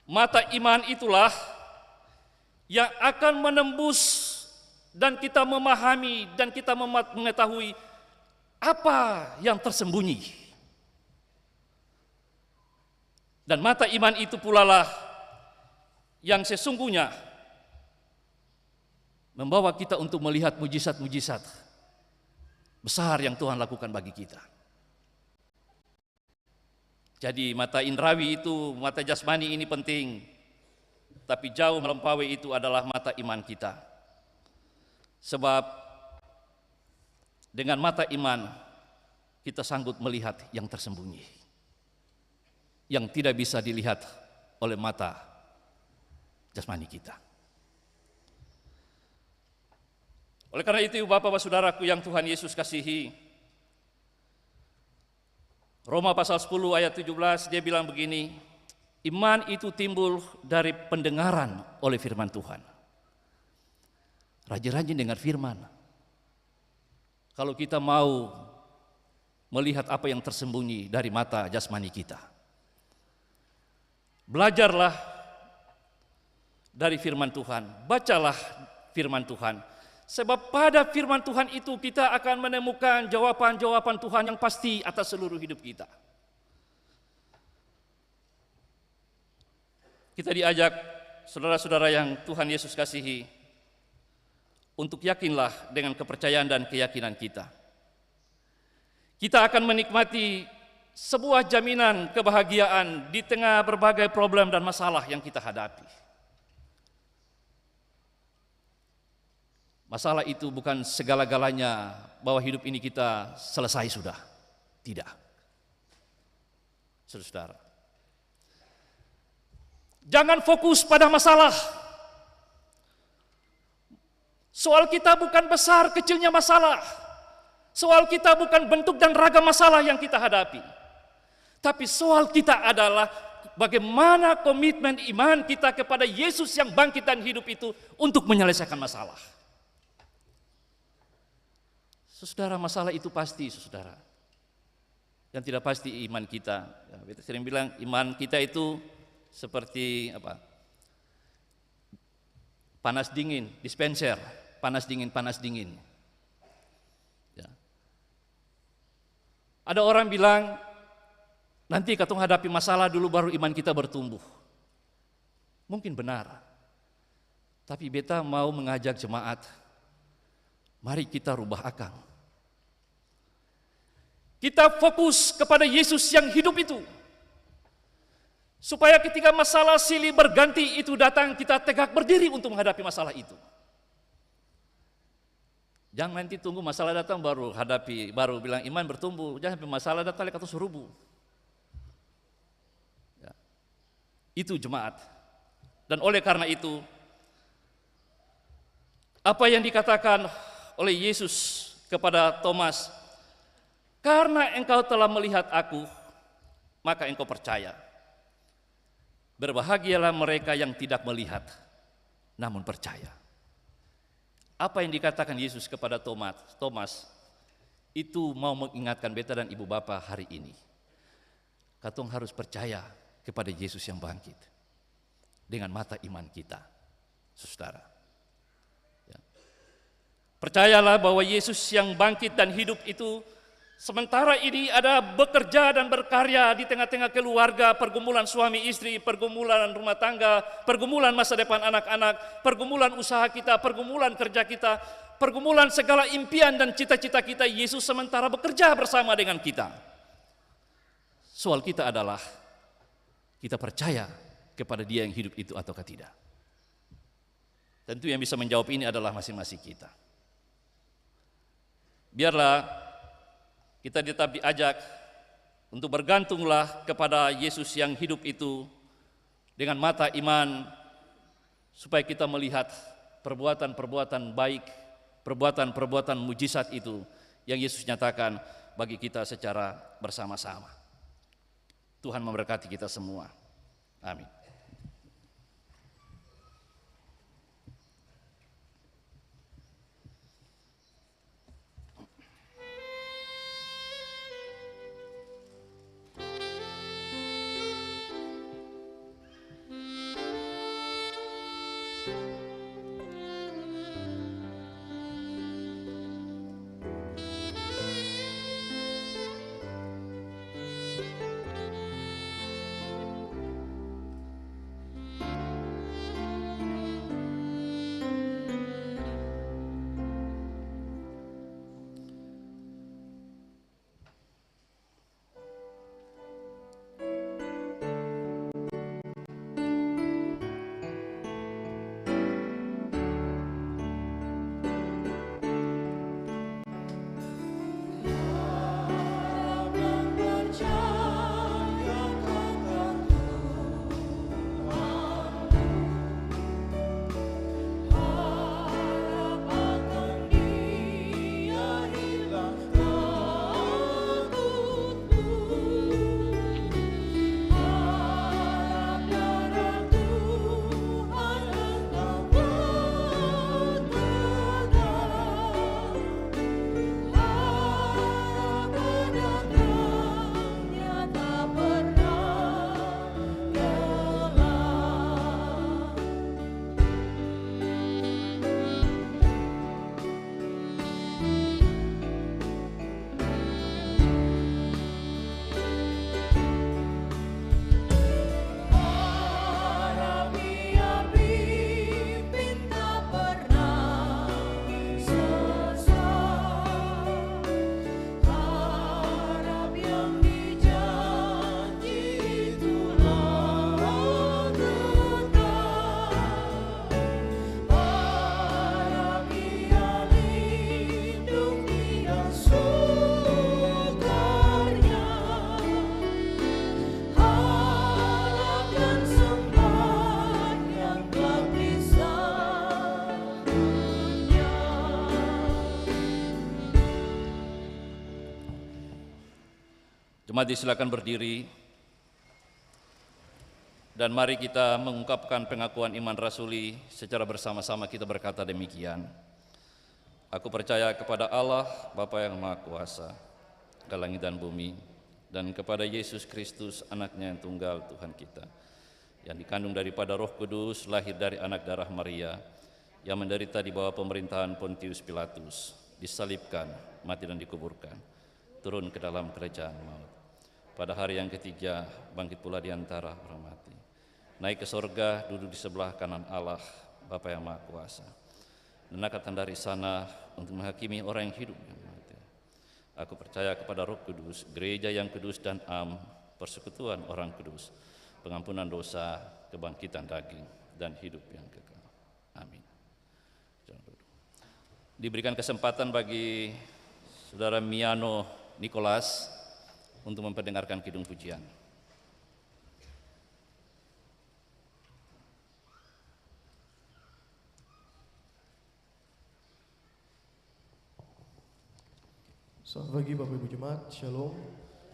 mata iman itulah yang akan menembus dan kita memahami dan kita mengetahui apa yang tersembunyi. Dan mata iman itu pula lah yang sesungguhnya membawa kita untuk melihat mujizat-mujizat besar yang Tuhan lakukan bagi kita. Jadi mata indrawi itu, mata jasmani ini penting, tapi jauh melampaui itu adalah mata iman kita. Sebab dengan mata iman kita sanggup melihat yang tersembunyi, yang tidak bisa dilihat oleh mata jasmani kita. Oleh karena itu, Bapak-Bapak Saudaraku yang Tuhan Yesus kasihi, Roma pasal 10 ayat 17 dia bilang begini, iman itu timbul dari pendengaran oleh firman Tuhan. Rajin-rajin dengar firman. Kalau kita mau melihat apa yang tersembunyi dari mata jasmani kita, belajarlah dari firman Tuhan, bacalah firman Tuhan. Sebab pada firman Tuhan itu kita akan menemukan jawaban-jawaban Tuhan yang pasti atas seluruh hidup kita. Kita diajak, saudara-saudara yang Tuhan Yesus kasihi, untuk yakinlah dengan kepercayaan dan keyakinan kita. Kita akan menikmati sebuah jaminan kebahagiaan di tengah berbagai problem dan masalah yang kita hadapi. Masalah itu bukan segala-galanya bahwa hidup ini kita selesai sudah. Tidak. Saudara, jangan fokus pada masalah. Soal kita bukan besar kecilnya masalah. Soal kita bukan bentuk dan ragam masalah yang kita hadapi. Tapi soal kita adalah bagaimana komitmen iman kita kepada Yesus yang bangkit dan hidup itu untuk menyelesaikan masalah. Saudara, masalah itu pasti, saudara. Yang tidak pasti iman kita. Kita sering bilang iman kita itu seperti apa? Panas dingin, dispenser, panas dingin. Ya. Ada orang bilang nanti katong hadapi masalah dulu baru iman kita bertumbuh. Mungkin benar. Tapi beta mau mengajak jemaat, mari kita rubah akang. Kita fokus kepada Yesus yang hidup itu. Supaya ketika masalah silih berganti itu datang, kita tegak berdiri untuk menghadapi masalah itu. Jangan nanti tunggu masalah datang baru hadapi, baru bilang iman bertumbuh. Jangan sampai masalah datang lek atau surubu. Ya. Itu jemaat. Dan oleh karena itu, apa yang dikatakan oleh Yesus kepada Thomas, karena engkau telah melihat aku, maka engkau percaya. Berbahagialah mereka yang tidak melihat, namun percaya. Apa yang dikatakan Yesus kepada Thomas, itu mau mengingatkan beta dan ibu bapa hari ini. Katong harus percaya kepada Yesus yang bangkit. Dengan mata iman kita, saudara. Ya. Percayalah bahwa Yesus yang bangkit dan hidup itu sementara ini ada bekerja dan berkarya di tengah-tengah keluarga, pergumulan suami istri, pergumulan rumah tangga, pergumulan masa depan anak-anak, pergumulan usaha kita, pergumulan kerja kita, pergumulan segala impian dan cita-cita kita. Yesus sementara bekerja bersama dengan kita. Soal kita adalah kita percaya kepada Dia yang hidup itu ataukah tidak. Tentu yang bisa menjawab ini adalah masing-masing kita. Biarlah kita tetap diajak untuk bergantunglah kepada Yesus yang hidup itu dengan mata iman, supaya kita melihat perbuatan-perbuatan baik, perbuatan-perbuatan mujizat itu yang Yesus nyatakan bagi kita secara bersama-sama. Tuhan memberkati kita semua. Amin. Mari silakan berdiri dan mari kita mengungkapkan pengakuan iman rasuli secara bersama-sama. Kita berkata demikian. Aku percaya kepada Allah, Bapa yang Maha Kuasa, ke langit dan bumi, dan kepada Yesus Kristus, anaknya yang tunggal Tuhan kita, yang dikandung daripada Roh Kudus, lahir dari anak darah Maria, yang menderita di bawah pemerintahan Pontius Pilatus, disalibkan, mati dan dikuburkan, turun ke dalam kerajaan maut. Pada hari yang ketiga, bangkit pula di antara orang mati, naik ke sorga, duduk di sebelah kanan Allah, Bapa yang Maha Kuasa, dan akan datang dari sana untuk menghakimi orang yang hidup dan mati. Aku percaya kepada Roh Kudus, gereja yang kudus dan am, persekutuan orang kudus, pengampunan dosa, kebangkitan daging, dan hidup yang kekal. Amin. Diberikan kesempatan bagi Saudara Miano Nicholas untuk memperdengarkan kidung pujian. Selamat pagi Bapak Ibu Jemaat, Shalom,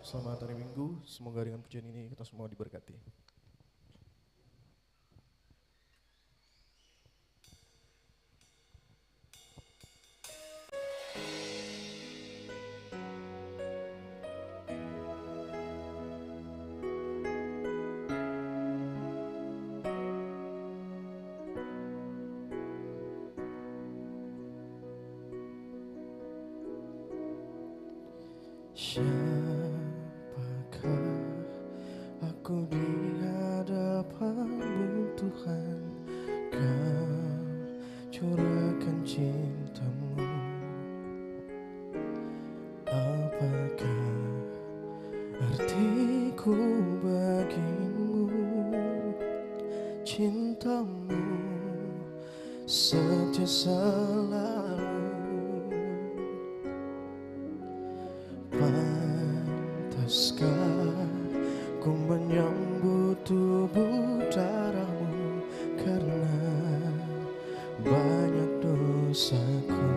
selamat hari Minggu, semoga dengan pujian ini kita semua diberkati. Siapakah aku di hadapan-Mu Tuhan, Kau curahkan cinta-Mu. Apakah artiku bagimu, cinta-Mu setia selalu. Pantaskah ku menyambut tubuh darah-Mu, karena banyak dosaku.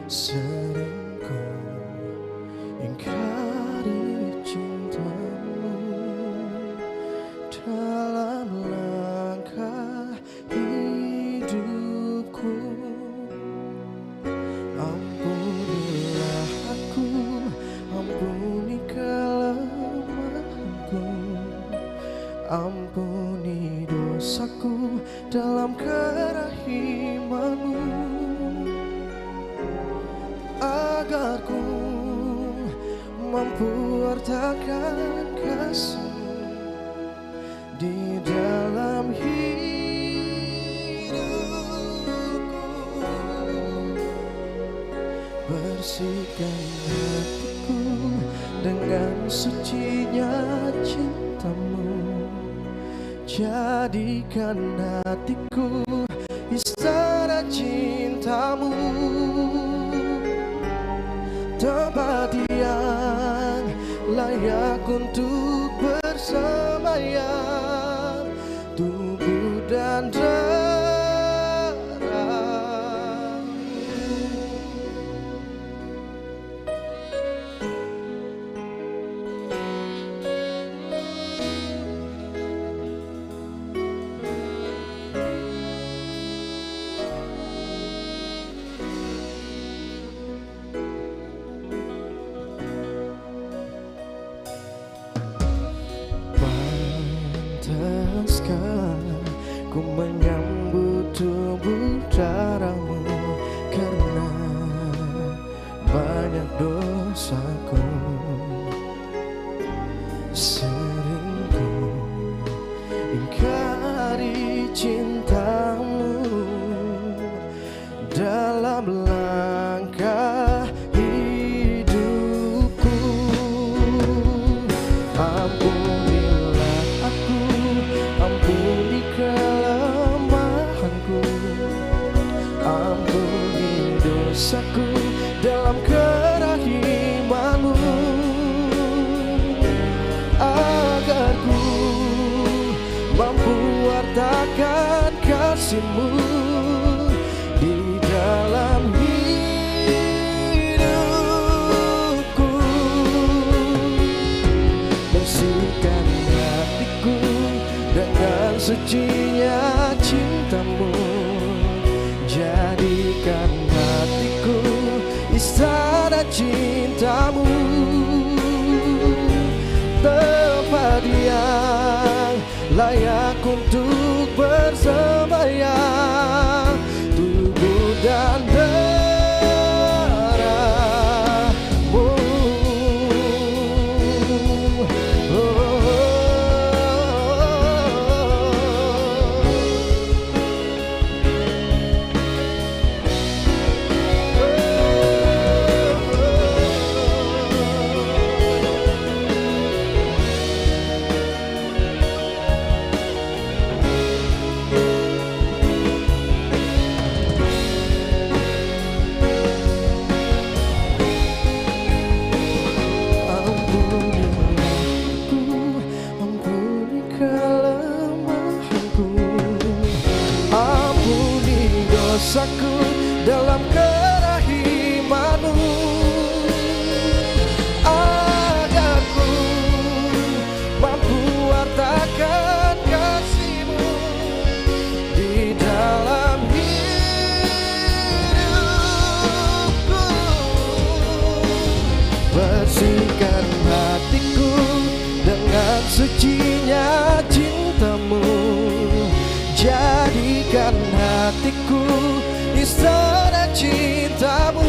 Sering ku ingkari cinta-Mu dalam langkah hidupku. Ampunilah aku, ampuni kelemahanku, ampuni dosaku dalam kerahiman-Mu, agar ku mampu wartakan kasih di dalam bersihkan hatiku dengan sucinya cinta-Mu, jadikan hatiku istana cinta-Mu, tempat yang layak untuk bersemayam, tubuh dan darah. Ku menyambut tubuh darah-Mu, karena banyak dosaku. Sering ku ingkari cinta-Mu dalam langkah hidupku. Ampunilah aku, ampuni kelemahanku, ampuni dosaku dalam kerahiman-Mu, agar ku mampu wartakan kasih-Mu di dalam hidupku. sucinya cintamu, jadikan hatiku istana cintamu, tempat yang layak untuk bersembahyang, tubuh dan darahmu. Dosaku dalam kerahiman-Mu, agar ku mampu wartakan kasih-Mu di dalam hidupku. Bersihkan hatiku dengan sucinya cinta-Mu, jadikan hatiku istana cintamu,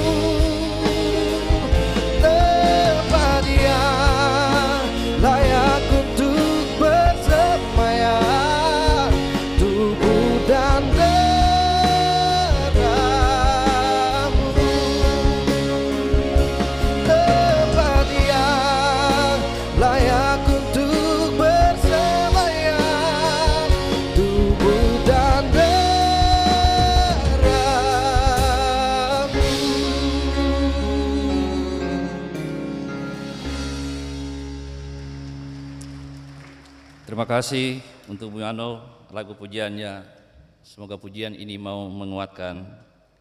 tempat yang layak untuk bersembahyang, tubuh dan darahmu, tempat yang layak untuk bersembahyang, tubuh dan darahmu. Terima kasih untuk Bu Yano, lagu pujiannya. Semoga pujian ini mau menguatkan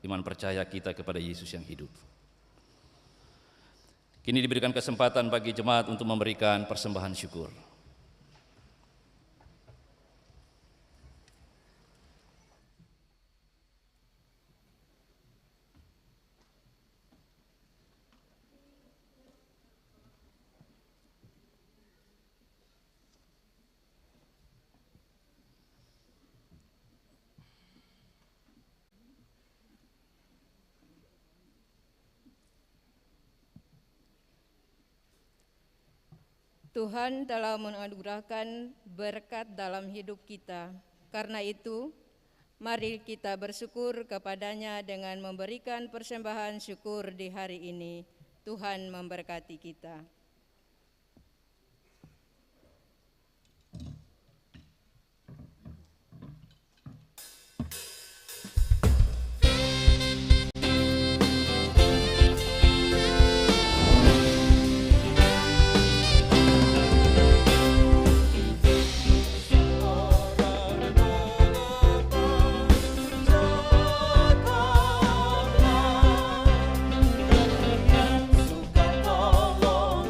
iman percaya kita kepada Yesus yang hidup. Kini diberikan kesempatan bagi jemaat untuk memberikan persembahan syukur. Tuhan telah menganugerahkan berkat dalam hidup kita. Karena itu, mari kita bersyukur kepada-Nya dengan memberikan persembahan syukur di hari ini. Tuhan memberkati kita. Suka tolong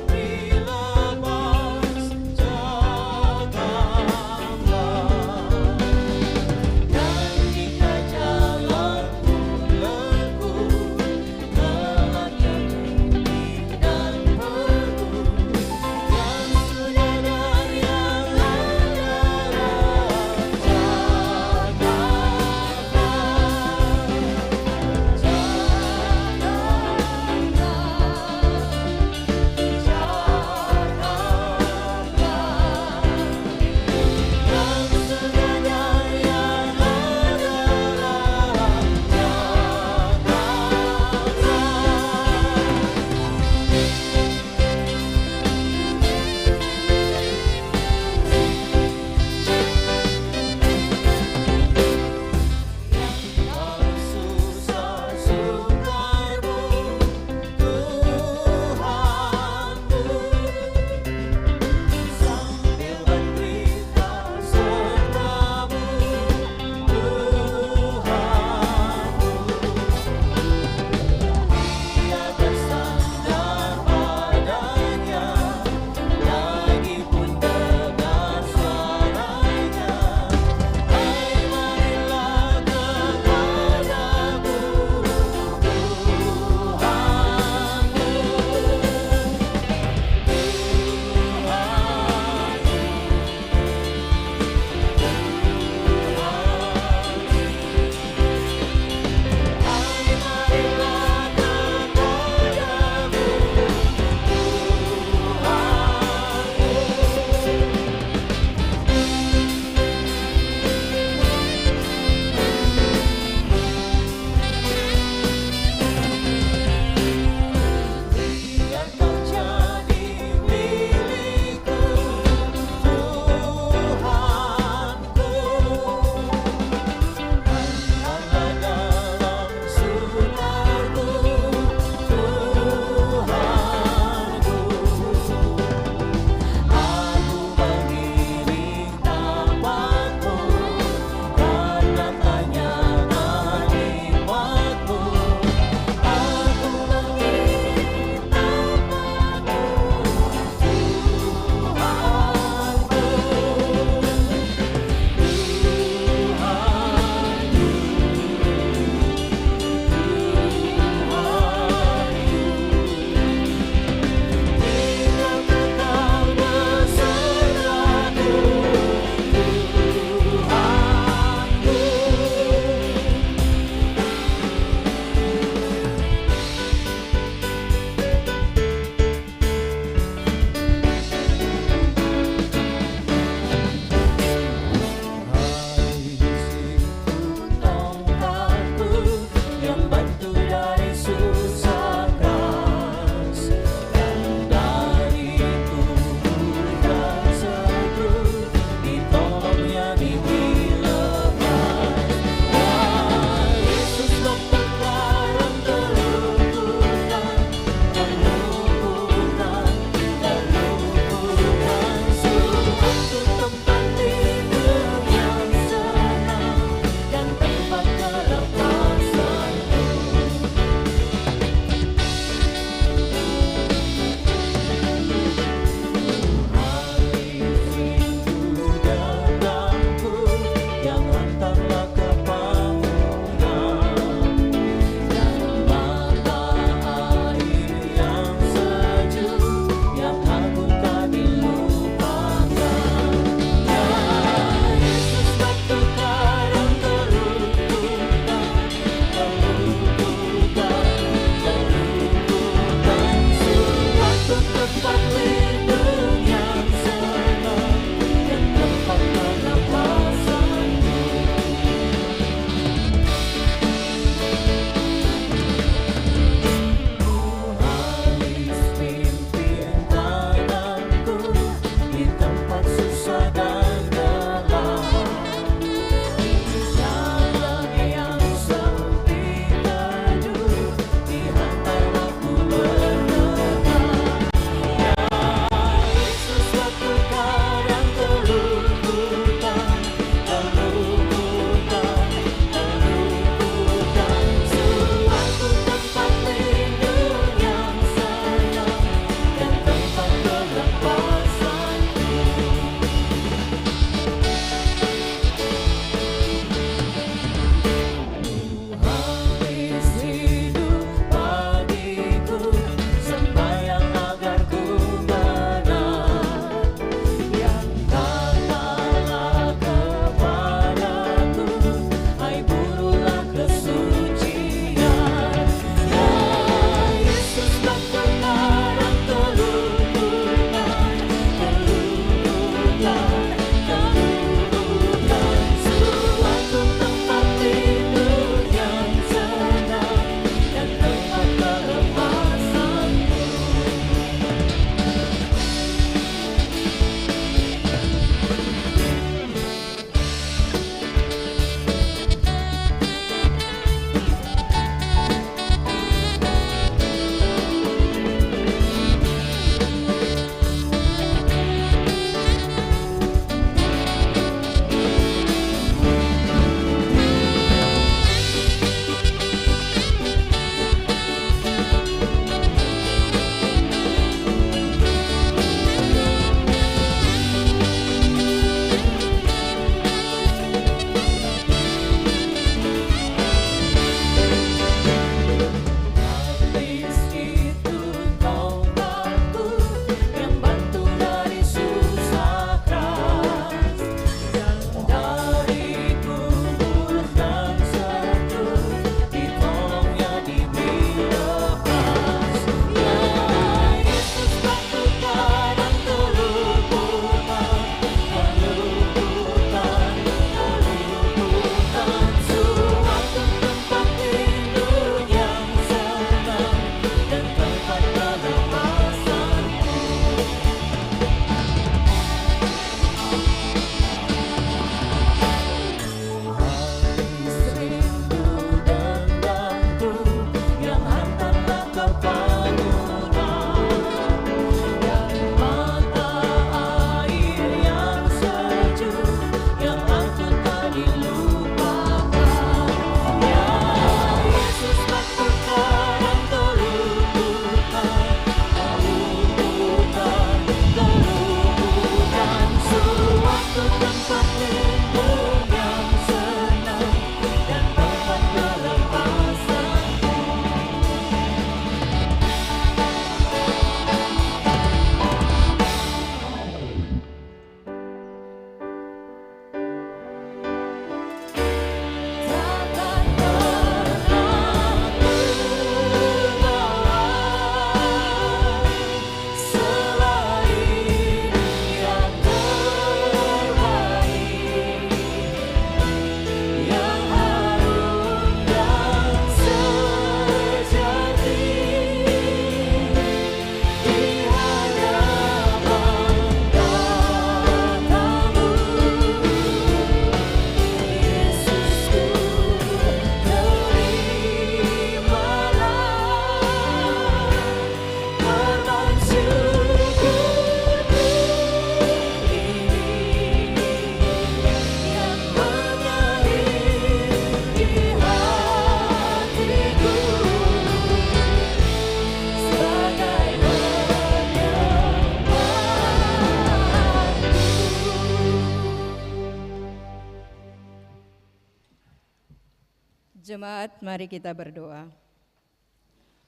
Jemaat, mari kita berdoa.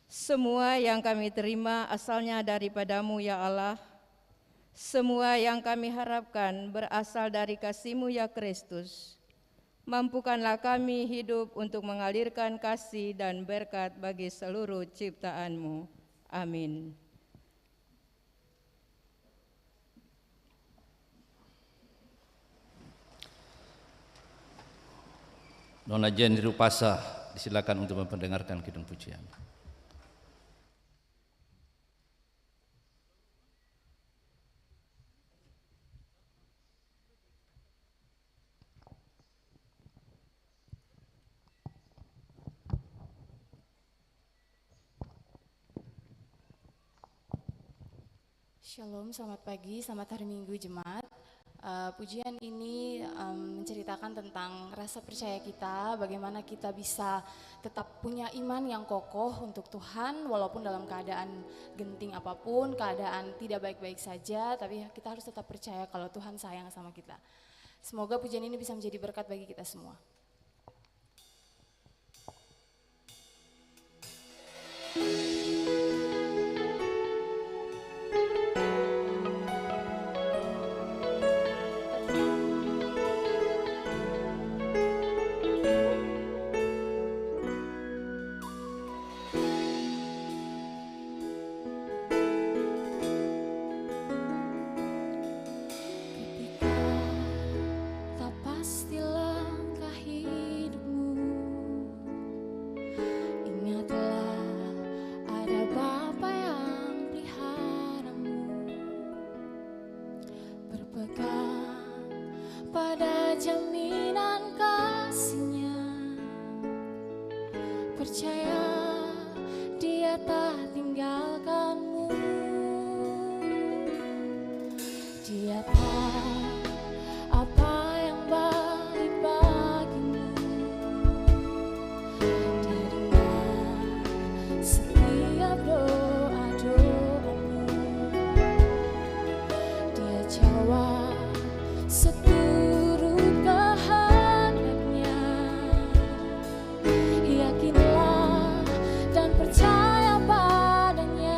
Semua yang kami terima asalnya daripada-Mu ya Allah. Semua yang kami harapkan berasal dari kasih-Mu ya Kristus. Mampukanlah kami hidup untuk mengalirkan kasih dan berkat bagi seluruh ciptaan-Mu. Amin. Nona Jenny Rupasa, disilakan untuk memperdengarkan kidung pujian. Shalom, selamat pagi, selamat hari Minggu Jemaat. Pujian ini menceritakan tentang rasa percaya kita, bagaimana kita bisa tetap punya iman yang kokoh untuk Tuhan walaupun dalam keadaan genting apapun, keadaan tidak baik-baik saja, tapi kita harus tetap percaya kalau Tuhan sayang sama kita. Semoga pujian ini bisa menjadi berkat bagi kita semua. Pada jaminan kasih-Nya, percaya Dia tak tinggalkanmu. Dia tahu apa yang baik bagimu. Dia dengar setiap doa-doamu. Dia jawab seturut kehendak-Nya. Yakinlah dan percaya padanya.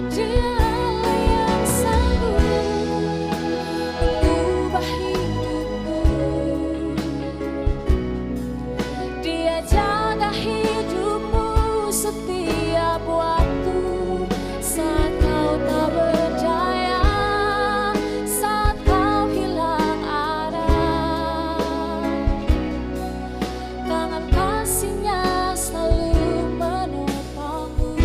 Dia yang sanggup mengubah hidupmu. Dia jaga hidupmu setiap waktu. Saat kau tak berdaya, saat kau hilang arah, tangan kasih-Nya selalu menopangmu.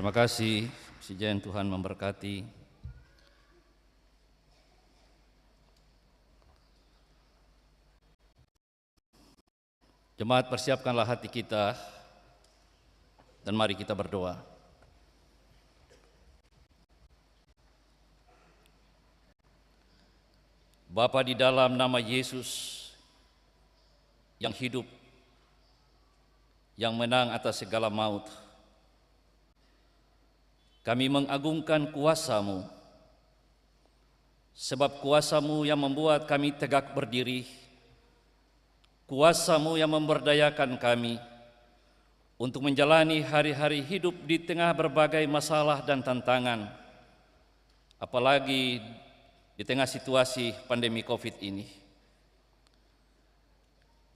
Terima kasih, Presiden. Tuhan memberkati. Jemaat, persiapkanlah hati kita dan mari kita berdoa. Bapa, di dalam nama Yesus yang hidup, yang menang atas segala maut, kami mengagungkan kuasa-Mu, sebab kuasa-Mu yang membuat kami tegak berdiri, kuasa-Mu yang memberdayakan kami untuk menjalani hari-hari hidup di tengah berbagai masalah dan tantangan, apalagi di tengah situasi pandemi COVID ini.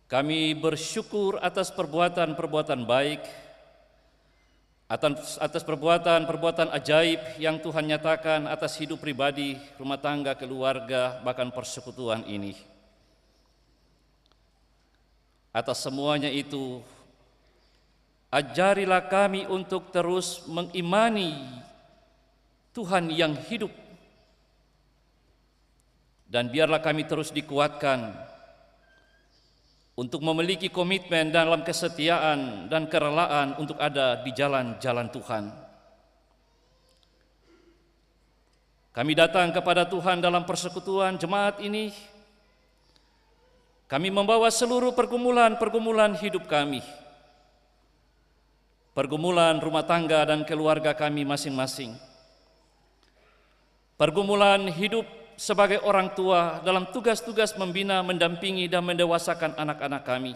Kami bersyukur atas perbuatan-perbuatan baik, atas perbuatan-perbuatan ajaib yang Tuhan nyatakan atas hidup pribadi, rumah tangga, keluarga, bahkan persekutuan ini. Atas semuanya itu, ajarilah kami untuk terus mengimani Tuhan yang hidup, dan biarlah kami terus dikuatkan untuk memiliki komitmen dalam kesetiaan dan kerelaan untuk ada di jalan-jalan Tuhan. Kami datang kepada Tuhan dalam persekutuan jemaat ini. Kami membawa seluruh pergumulan-pergumulan hidup kami, pergumulan rumah tangga dan keluarga kami masing-masing, pergumulan hidup sebagai orang tua dalam tugas-tugas membina, mendampingi, dan mendewasakan anak-anak kami,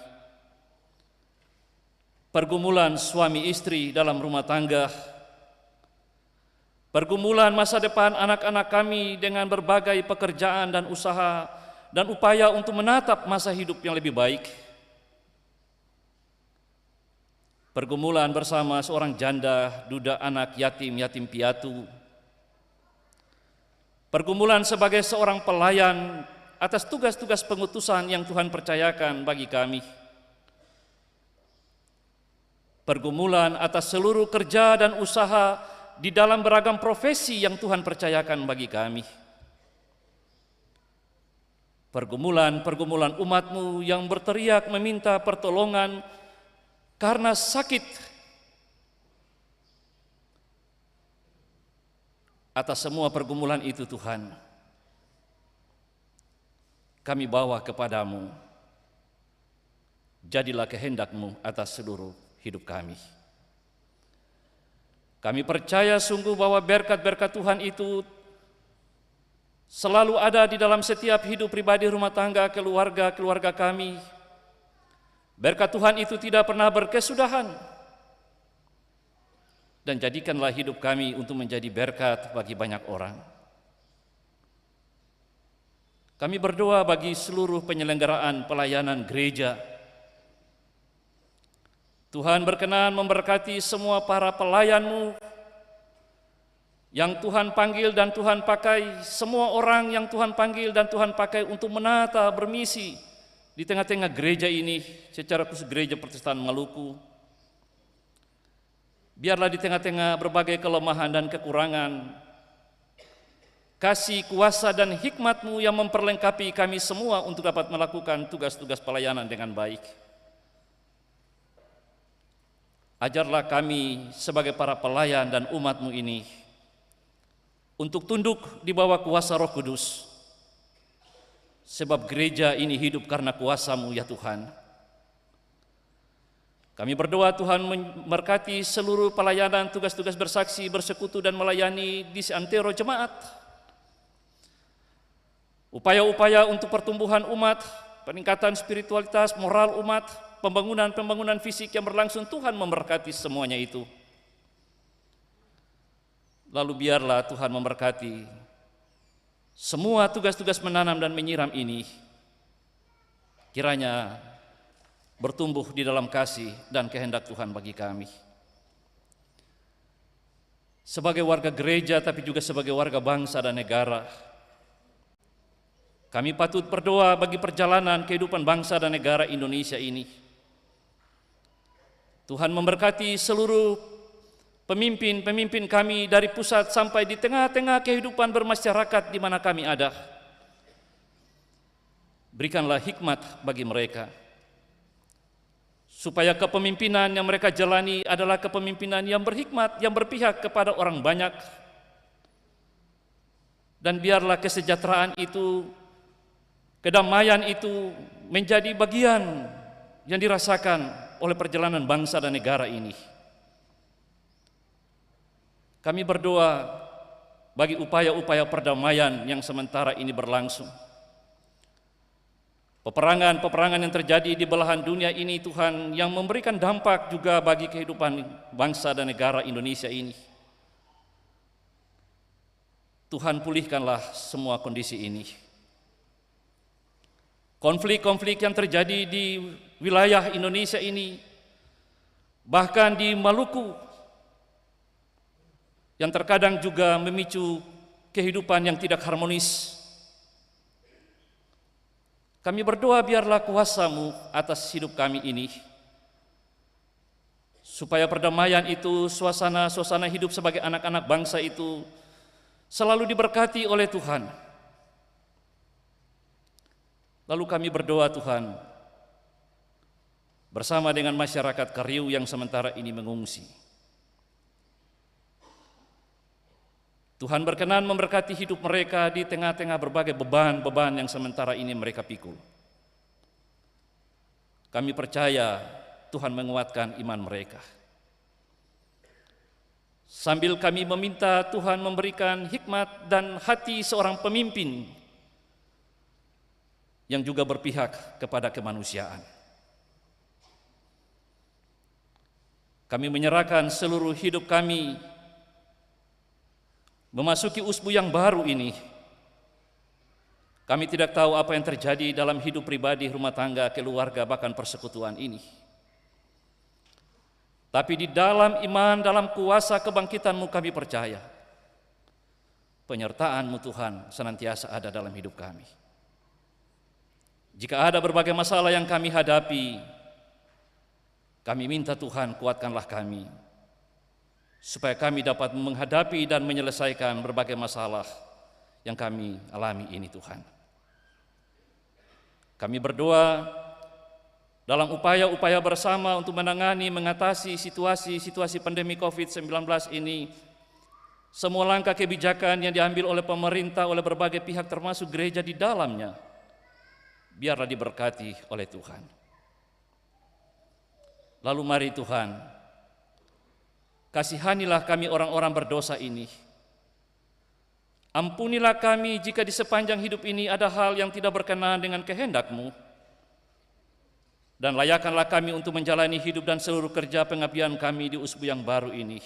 pergumulan suami istri dalam rumah tangga, pergumulan masa depan anak-anak kami dengan berbagai pekerjaan dan usaha dan upaya untuk menatap masa hidup yang lebih baik, pergumulan bersama seorang janda, duda, anak yatim, yatim piatu, pergumulan sebagai seorang pelayan atas tugas-tugas pengutusan yang Tuhan percayakan bagi kami, pergumulan atas seluruh kerja dan usaha di dalam beragam profesi yang Tuhan percayakan bagi kami, pergumulan-pergumulan umat-Mu yang berteriak meminta pertolongan karena sakit. Atas semua pergumulan itu Tuhan, kami bawa kepadamu, jadilah kehendak-Mu atas seluruh hidup kami. Kami percaya sungguh bahwa berkat-berkat Tuhan itu selalu ada di dalam setiap hidup pribadi, rumah tangga, keluarga kami. Berkat Tuhan itu tidak pernah berkesudahan. Dan jadikanlah hidup kami untuk menjadi berkat bagi banyak orang. Kami berdoa bagi seluruh penyelenggaraan pelayanan gereja. Tuhan berkenan memberkati semua para pelayan-Mu yang Tuhan panggil dan Tuhan pakai, semua orang yang Tuhan panggil dan Tuhan pakai untuk menata, bermisi di tengah-tengah gereja ini, secara khusus gereja Protestan Maluku. Biarlah di tengah-tengah berbagai kelemahan dan kekurangan, kasih kuasa dan hikmat-Mu yang memperlengkapi kami semua untuk dapat melakukan tugas-tugas pelayanan dengan baik. Ajarlah kami sebagai para pelayan dan umat-Mu ini untuk tunduk di bawah kuasa Roh Kudus, sebab gereja ini hidup karena kuasa-Mu ya Tuhan. Kami berdoa Tuhan memberkati seluruh pelayanan, tugas-tugas bersaksi, bersekutu dan melayani di seantero jemaat. Upaya-upaya untuk pertumbuhan umat, peningkatan spiritualitas, moral umat, pembangunan fisik yang berlangsung, Tuhan memberkati semuanya itu. Lalu biarlah Tuhan memberkati semua tugas-tugas menanam dan menyiram ini, kiranya bertumbuh di dalam kasih dan kehendak Tuhan bagi kami. Sebagai warga gereja tapi juga sebagai warga bangsa dan negara, kami patut berdoa bagi perjalanan kehidupan bangsa dan negara Indonesia ini. Tuhan memberkati seluruh pemimpin-pemimpin kami dari pusat sampai di tengah-tengah kehidupan bermasyarakat di mana kami ada. Berikanlah hikmat bagi mereka, supaya kepemimpinan yang mereka jalani adalah kepemimpinan yang berhikmat, yang berpihak kepada orang banyak. Dan biarlah kesejahteraan itu, kedamaian itu menjadi bagian yang dirasakan oleh perjalanan bangsa dan negara ini. Kami berdoa bagi upaya-upaya perdamaian yang sementara ini berlangsung. Peperangan-peperangan yang terjadi di belahan dunia ini, Tuhan, yang memberikan dampak juga bagi kehidupan bangsa dan negara Indonesia ini. Tuhan, pulihkanlah semua kondisi ini. Konflik-konflik yang terjadi di wilayah Indonesia ini, bahkan di Maluku, yang terkadang juga memicu kehidupan yang tidak harmonis. Kami berdoa biarlah kuasa-Mu atas hidup kami ini, supaya perdamaian itu, suasana hidup sebagai anak-anak bangsa itu selalu diberkati oleh Tuhan. Lalu kami berdoa, Tuhan, bersama dengan masyarakat Kariu yang sementara ini mengungsi. Tuhan berkenan memberkati hidup mereka di tengah-tengah berbagai beban-beban yang sementara ini mereka pikul. Kami percaya Tuhan menguatkan iman mereka. Sambil kami meminta Tuhan memberikan hikmat dan hati seorang pemimpin yang juga berpihak kepada kemanusiaan. Kami menyerahkan seluruh hidup kami memasuki usbu yang baru ini. Kami tidak tahu apa yang terjadi dalam hidup pribadi, rumah tangga, keluarga, bahkan persekutuan ini. Tapi di dalam iman, dalam kuasa kebangkitan-Mu kami percaya penyertaan-Mu, Tuhan, senantiasa ada dalam hidup kami. Jika ada berbagai masalah yang kami hadapi, kami minta Tuhan, kuatkanlah kami, supaya kami dapat menghadapi dan menyelesaikan berbagai masalah yang kami alami ini, Tuhan. Kami berdoa dalam upaya-upaya bersama untuk mengatasi situasi pandemi COVID-19 ini. Semua langkah kebijakan yang diambil oleh pemerintah, oleh berbagai pihak termasuk gereja di dalamnya, biarlah diberkati oleh Tuhan. Lalu mari Tuhan, kasihanilah kami orang-orang berdosa ini. Ampunilah kami jika di sepanjang hidup ini ada hal yang tidak berkenan dengan kehendak-Mu. Dan layakkanlah kami untuk menjalani hidup dan seluruh kerja pengabdian kami di usbu yang baru ini.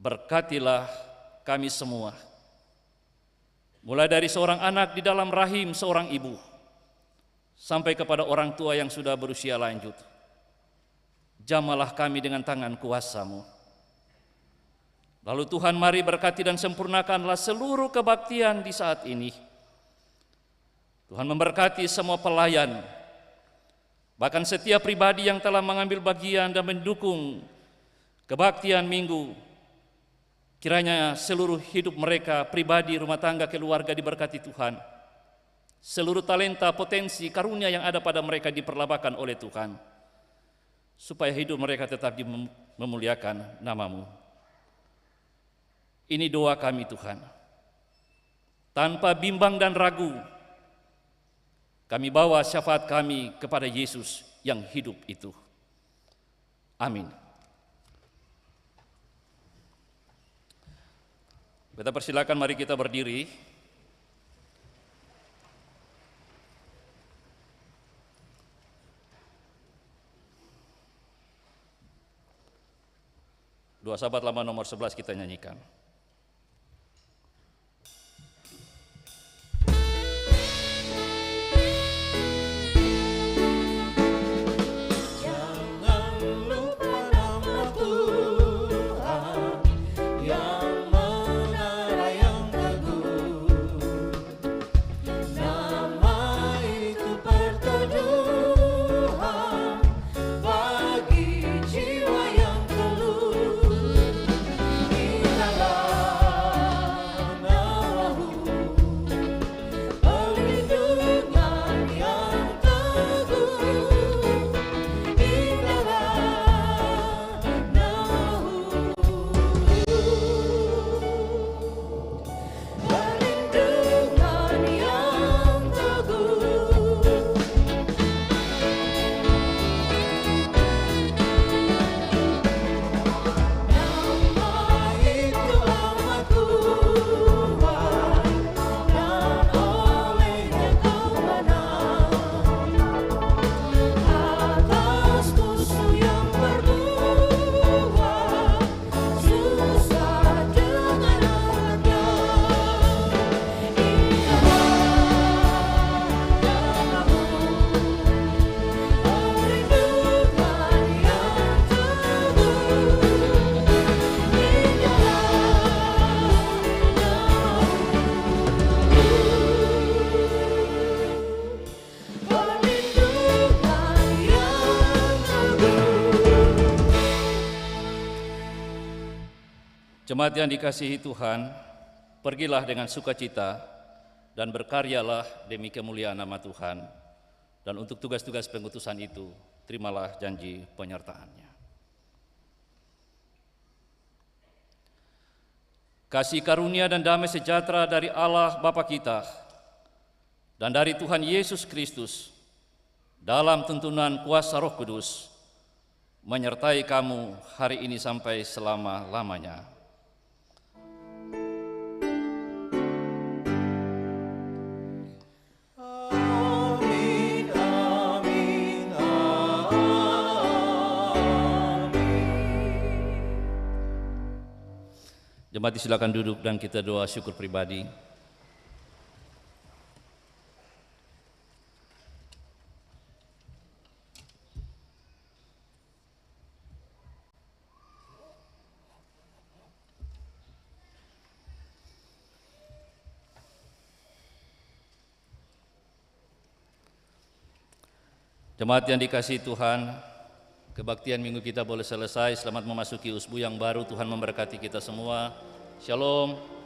Berkatilah kami semua, mulai dari seorang anak di dalam rahim seorang ibu, sampai kepada orang tua yang sudah berusia lanjut. Jamalah kami dengan tangan kuasa-Mu. Lalu Tuhan, mari berkati dan sempurnakanlah seluruh kebaktian di saat ini. Tuhan memberkati semua pelayan, bahkan setiap pribadi yang telah mengambil bagian dan mendukung kebaktian minggu. Kiranya seluruh hidup mereka, pribadi, rumah tangga, keluarga diberkati Tuhan. Seluruh talenta, potensi, karunia yang ada pada mereka diperlabakan oleh Tuhan, supaya hidup mereka tetap memuliakan nama-Mu. Ini doa kami, Tuhan. Tanpa bimbang dan ragu, kami bawa syafaat kami kepada Yesus yang hidup itu. Amin. Kita persilakan, mari kita berdiri. Dua Sahabat Lama nomor 11 kita nyanyikan. Bagi jiwa yang teluh Jemaat yang dikasihi Tuhan, pergilah dengan sukacita dan berkaryalah demi kemuliaan nama Tuhan. Dan untuk tugas-tugas pengutusan itu, terimalah janji penyertaannya. Kasih karunia dan damai sejahtera dari Allah Bapa kita dan dari Tuhan Yesus Kristus dalam tuntunan kuasa Roh Kudus menyertai kamu hari ini sampai selama-lamanya. Jemaat silakan duduk dan kita doa syukur pribadi. Jemaat yang dikasihi Tuhan, kebaktian minggu kita boleh selesai. Selamat memasuki usbu yang baru. Tuhan memberkati kita semua. Shalom.